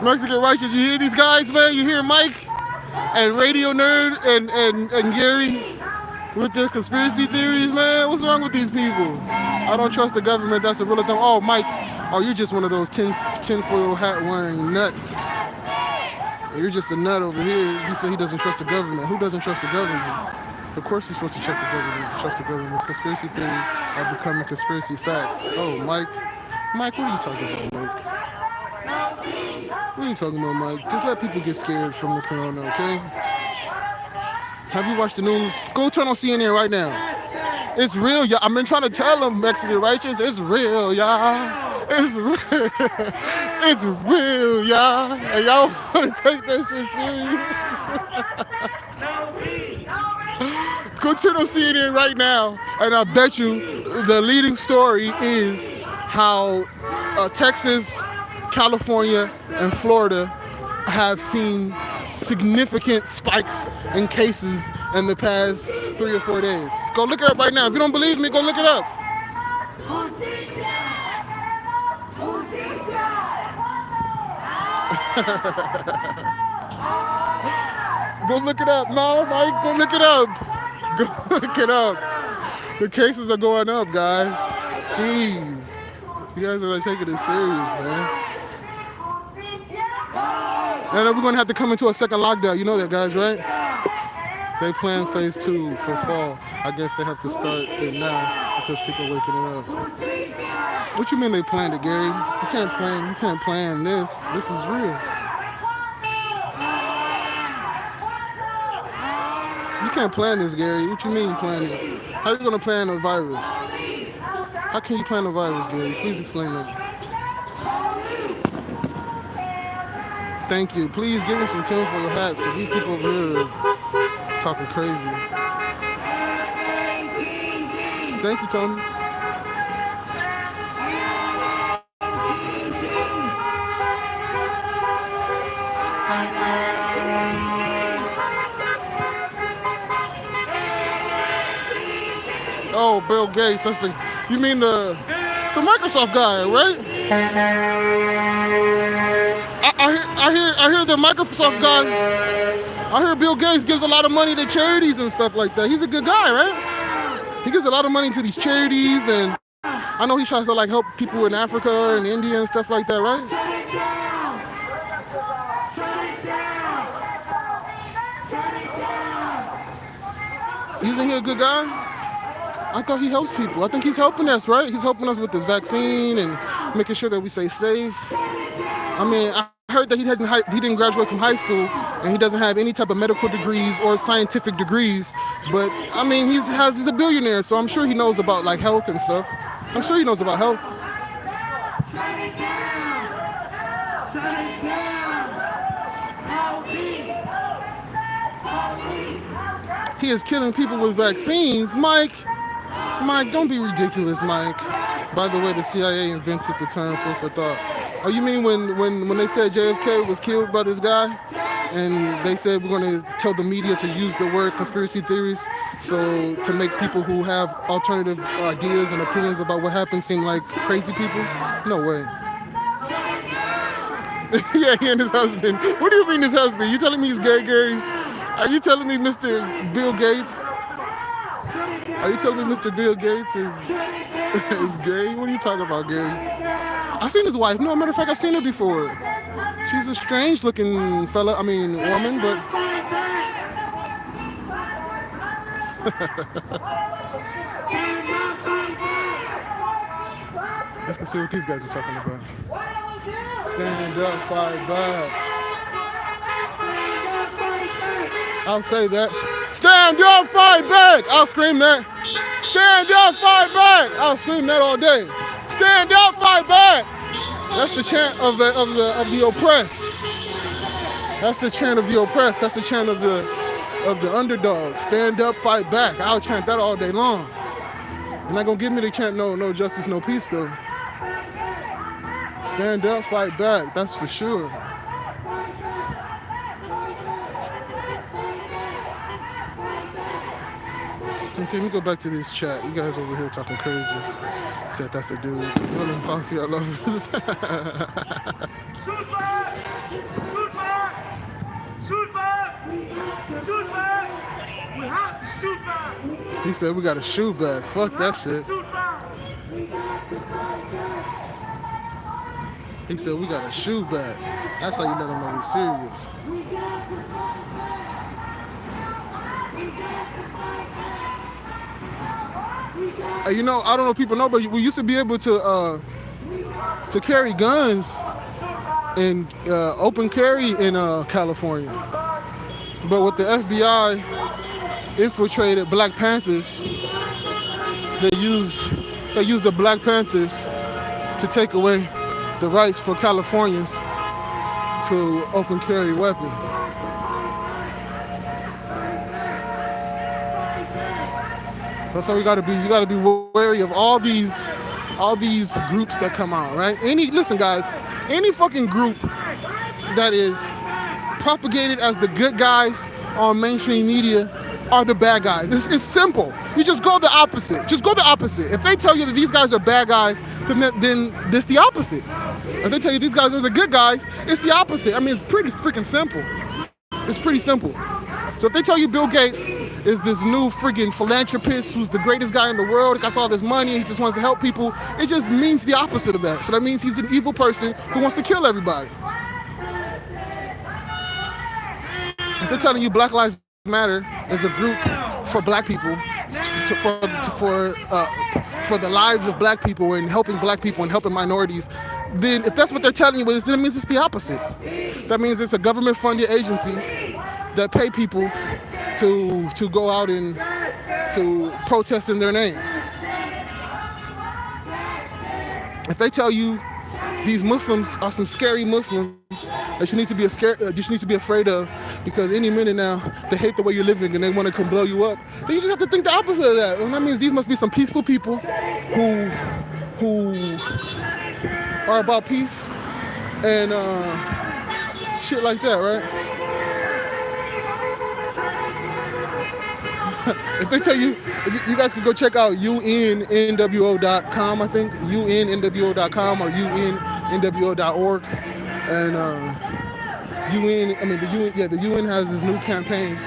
Mexican Righteous, you hear these guys, man? You hear Mike and Radio Nerd and Gary with their conspiracy theories, man? What's wrong with these people? I don't trust the government. That's a real thing. Oh, Mike, oh, you're just one of those tinfoil hat wearing nuts. You're just a nut over here. He said he doesn't trust the government. Who doesn't trust the government? Of course we're supposed to trust the government. Conspiracy theory are becoming conspiracy facts. Oh, Mike, what are you talking about, Mike? What are you talking about, Mike? Just let people get scared from the corona, okay? Have you watched the news? Go turn on CNN right now. It's real, y'all. I've been trying to tell them, Mexican Righteous, it's real, y'all. It's real. It's real, y'all. And y'all want to take that shit serious? Go turn on CNN right now, and I bet you the leading story is how Texas, California, and Florida have seen significant spikes in cases in the past 3 or 4 days. Go look it up right now. If you don't believe me, go look it up. Go look it up. No, Mike, go look it up. Go look it up. The cases are going up, guys. Jeez. You guys are not taking this serious, man. And then we're going to have to come into a second lockdown. You know that, guys, right? They plan phase 2 for fall. I guess they have to start it now because people are waking it up. What you mean they planned it, Gary? You can't plan this. This is real. You can't plan this, Gary. What you mean plan it? How are you going to plan a virus? How can you plan a virus, Gary? Please explain that. Thank you. Please give them some tinfoil hats because these people over here are talking crazy. Thank you, Toni. Oh, Bill Gates. That's the. You mean the Microsoft guy, right? I hear the Microsoft guy. I hear Bill Gates gives a lot of money to charities and stuff like that. He's a good guy, right? He gives a lot of money to these charities, and I know he tries to like help people in Africa and India and stuff like that, right? Isn't he a good guy? I thought he helps people. I think he's helping us, right? He's helping us with this vaccine and making sure that we stay safe. I mean, I heard that he didn't graduate from high school and he doesn't have any type of medical degrees or scientific degrees. But I mean, he's a billionaire, so I'm sure he knows about like health and stuff. I'm sure he knows about health. He is killing people with vaccines, Mike. Mike, don't be ridiculous, Mike. By the way, the CIA invented the term food for thought. Oh, you mean when they said JFK was killed by this guy, and they said we're going to tell the media to use the word conspiracy theories, so to make people who have alternative ideas and opinions about what happened seem like crazy people? No way. Yeah, he and his husband. What do you mean his husband? You telling me he's gay, Gary? Are you telling me Mr. Bill Gates? Are you telling me Mr. Bill Gates is gay? What are you talking about, Gary? I've seen his wife. No, matter of fact, I've seen her before. She's a strange-looking woman, but... Let's go see what these guys are talking about. Stand up, fight back. I'll say that. Stand up, fight back. I'll scream that. Stand up, fight back. I'll scream that all day. Stand up, fight back. That's the chant of the oppressed. That's the chant of the oppressed. That's the chant of the underdog. Stand up, fight back. I'll chant that all day long. You're not gonna give me the chant no justice, no peace though. Stand up, fight back. That's for sure. Okay, let me go back to this chat. You guys over here talking crazy. Said that's a dude. William Foxy, I love you. Shoot back! Shoot back! Shoot back! Shoot back! We have to shoot back! He said we gotta shoot back. Fuck that shit. Shoot back! He said we gotta shoot back. That's how you let them know we're serious. You know, I don't know if people know, but we used to be able to carry guns and open carry in California. But with the FBI infiltrated Black Panthers, they used the Black Panthers to take away the rights for Californians to open carry weapons. That's why we gotta be. You gotta be wary of all these groups that come out, right? Listen, guys, any fucking group that is propagated as the good guys on mainstream media are the bad guys. It's simple. You just go the opposite. Just go the opposite. If they tell you that these guys are bad guys, then it's the opposite. If they tell you these guys are the good guys, it's the opposite. I mean, it's pretty freaking simple. It's pretty simple. So if they tell you Bill Gates is this new freaking philanthropist who's the greatest guy in the world, he got all this money, he just wants to help people, it just means the opposite of that. So that means he's an evil person who wants to kill everybody. If they're telling you Black Lives Matter is a group for black people, for the lives of black people and helping black people and helping minorities, then if that's what they're telling you, that means it's the opposite. That means it's a government-funded agency that pay people to go out and to protest in their name. If they tell you these Muslims are some scary Muslims that you need to be afraid of because any minute now they hate the way you're living and they want to come blow you up, then you just have to think the opposite of that. And that means these must be some peaceful people who are about peace and shit like that, right? If they tell you, if you guys could go check out UNNWO.com, I think, UNNWO.com or UNNWO.org, and the UN has this new campaign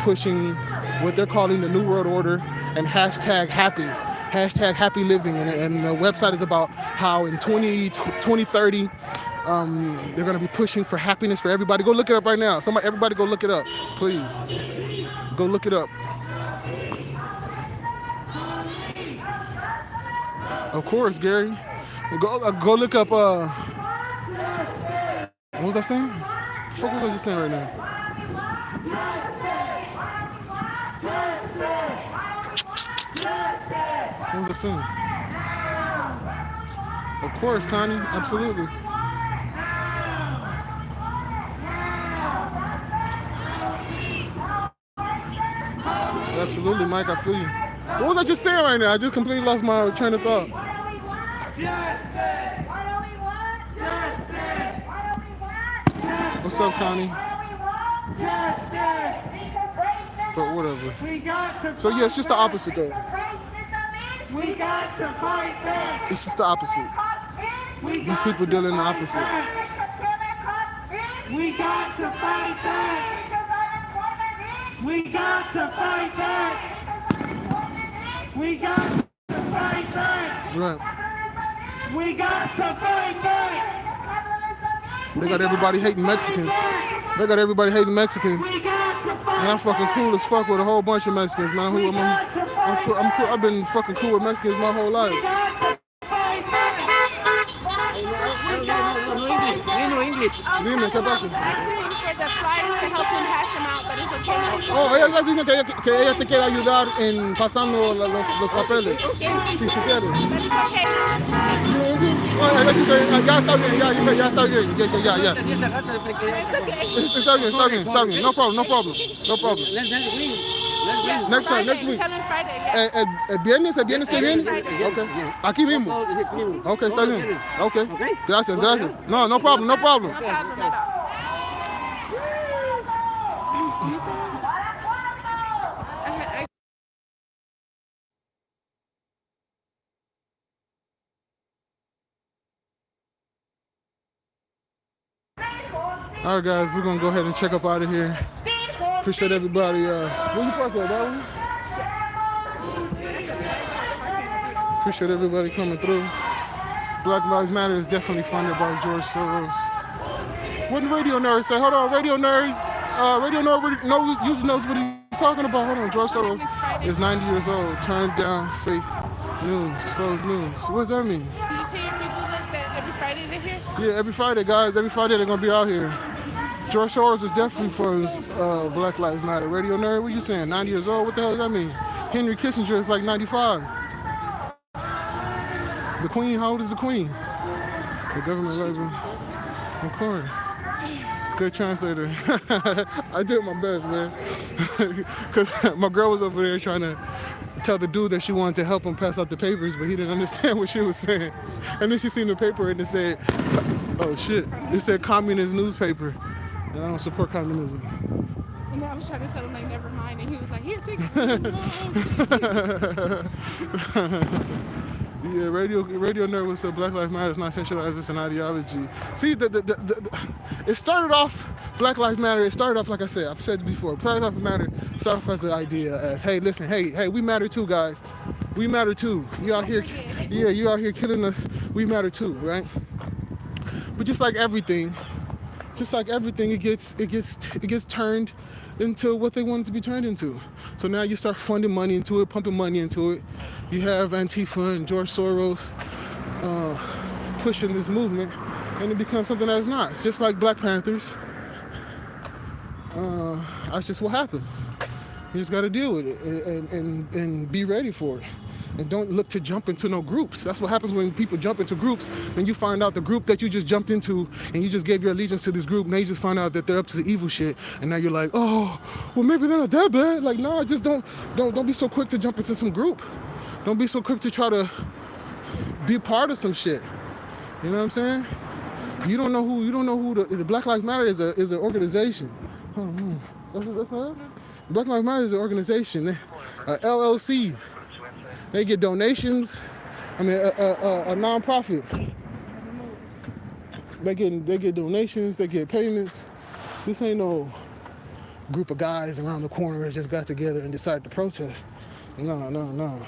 pushing what they're calling the New World Order and hashtag happy living, and the website is about how in 2030 they're going to be pushing for happiness for everybody. Go look it up right now. Everybody go look it up, please. Go look it up. Of course, Gary. Go look up. What was I saying? What the fuck was I just saying right now? What was I saying? Of course, Connie. Absolutely. Absolutely, Mike. I feel you. What was I just saying right now? I just completely lost my train of thought. What's up, Connie? But whatever. So yeah, it's just the opposite though. We got to fight back. It's just the opposite. These people dealing the opposite. We got to fight back. We got to fight back. We got to fight back. Right. We got to fight back. They got everybody hating Mexicans. They got everybody hating Mexicans. And I'm fucking cool as fuck with a whole bunch of Mexicans, man. I'm cool. I've been fucking cool with Mexicans my whole life. Dime, ¿qué pasa? For the flyers to help him pass them out, but it's okay. Oh, ella dice que ella te quiere ayudar en pasando los papeles. Si quiere. But it's okay. Ella dice, ya está bien, ya está bien, ya. Está bien. No problem. Next week. Tell him Friday, yeah. ¿El viernes que viene? Okay. Aquí mismo. Okay, está bien. Okay. Gracias. No problem. No problem at all. All right, guys, we're gonna go ahead and check up out of here. Appreciate everybody. Where you park at, that one? Appreciate everybody coming through. Black Lives Matter is definitely funded by George Soros. What did Radio Nerd say? Hold on, Radio Nerd usually knows what he's talking about. Hold on, George Soros is 90 years old. Turned down fake news, false news. What does that mean? Did you tell your people that every Friday they're here? Yeah, every Friday, guys. Every Friday they're gonna be out here. George Soros is definitely funds Black Lives Matter. Radio Nerd, what you saying? 90 years old? What the hell does that mean? Henry Kissinger is like 95. The Queen, how old is the Queen? The government label. Of course. Good translator. I did my best, man. Because my girl was over there trying to tell the dude that she wanted to help him pass out the papers, but he didn't understand what she was saying. And then she seen the paper and it said, oh shit, it said communist newspaper. And I don't support communism. And I was trying to tell him, like, never mind. And he was like, here, take it. Yeah, radio nerd would say Black Lives Matter is not centralized, it's an ideology. See, it started off, Black Lives Matter, it started off, like I said, I've said it before, Black Lives Matter started off as an idea, as, hey, listen, hey, we matter too, guys. We matter too. You out here, yeah, you out here killing us, we matter too, right? But just like everything, it gets turned into what they want it to be turned into. So now you start funding money into it, pumping money into it. You have Antifa and George Soros pushing this movement, and it becomes something that it's not. It's just like Black Panthers. That's just what happens. You just got to deal with it and be ready for it. And don't look to jump into no groups. That's what happens when people jump into groups. Then you find out the group that you just jumped into and you just gave your allegiance to this group, and they just find out that they're up to the evil shit. And now you're like, oh, well maybe they're not that bad. Like, nah, just don't be so quick to jump into some group. Don't be so quick to try to be part of some shit. You know what I'm saying? You don't know who the Black Lives Matter is an organization. That's not it? Black Lives Matter is an organization, LLC. They get donations. I mean, a non-profit. They get donations. They get payments. This ain't no group of guys around the corner that just got together and decided to protest. No.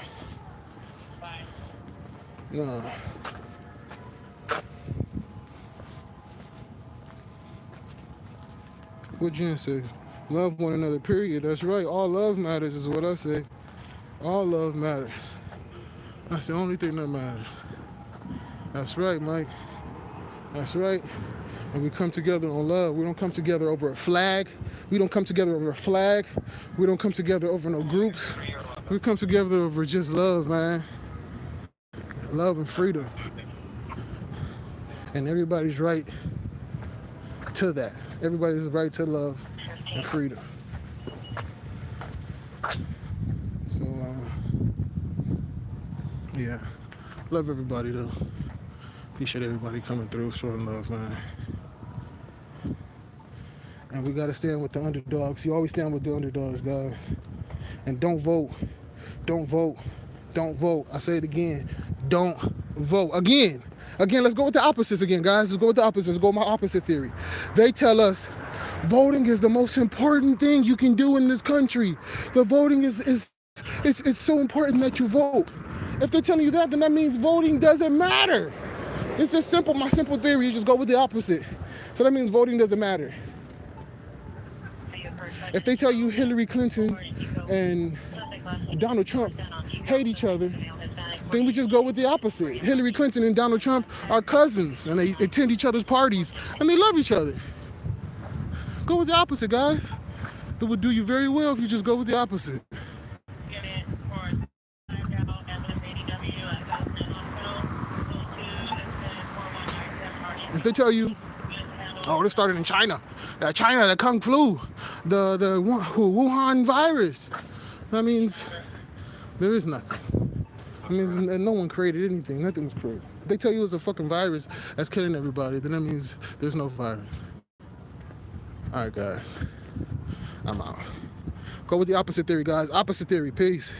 What Jen say? Love one another, period. That's right. All love matters is what I say. All love matters. That's the only thing that matters. That's right, Mike. That's right. And we come together on love. We don't come together over a flag. We don't come together over a flag. We don't come together over no groups. We come together over just love, man. Love and freedom. And everybody's right to that. Everybody's right to love and freedom. So, yeah. Love everybody, though. Appreciate everybody coming through, showing love, man. And we got to stand with the underdogs. You always stand with the underdogs, guys. And don't vote. Don't vote. Don't vote. I say it again. Don't vote. Again, let's go with the opposites again, guys. Let's go with the opposites. Let's go with my opposite theory. They tell us voting is the most important thing you can do in this country. The voting is so important that you vote. If they're telling you that, then that means voting doesn't matter. It's just simple. My simple theory, you just go with the opposite. So that means voting doesn't matter. If they tell you Hillary Clinton and Donald Trump hate each other, then we just go with the opposite. Hillary Clinton and Donald Trump are cousins, and they attend each other's parties, and they love each other. Go with the opposite, guys. It would do you very well if you just go with the opposite. If they tell you, oh, this started in China, the Kung Flu, the Wuhan virus, that means there is nothing. That means no one created anything. Nothing was created. If they tell you it's a fucking virus that's killing everybody, then that means there's no virus. All right, guys. I'm out. Go with the opposite theory, guys. Opposite theory. Peace.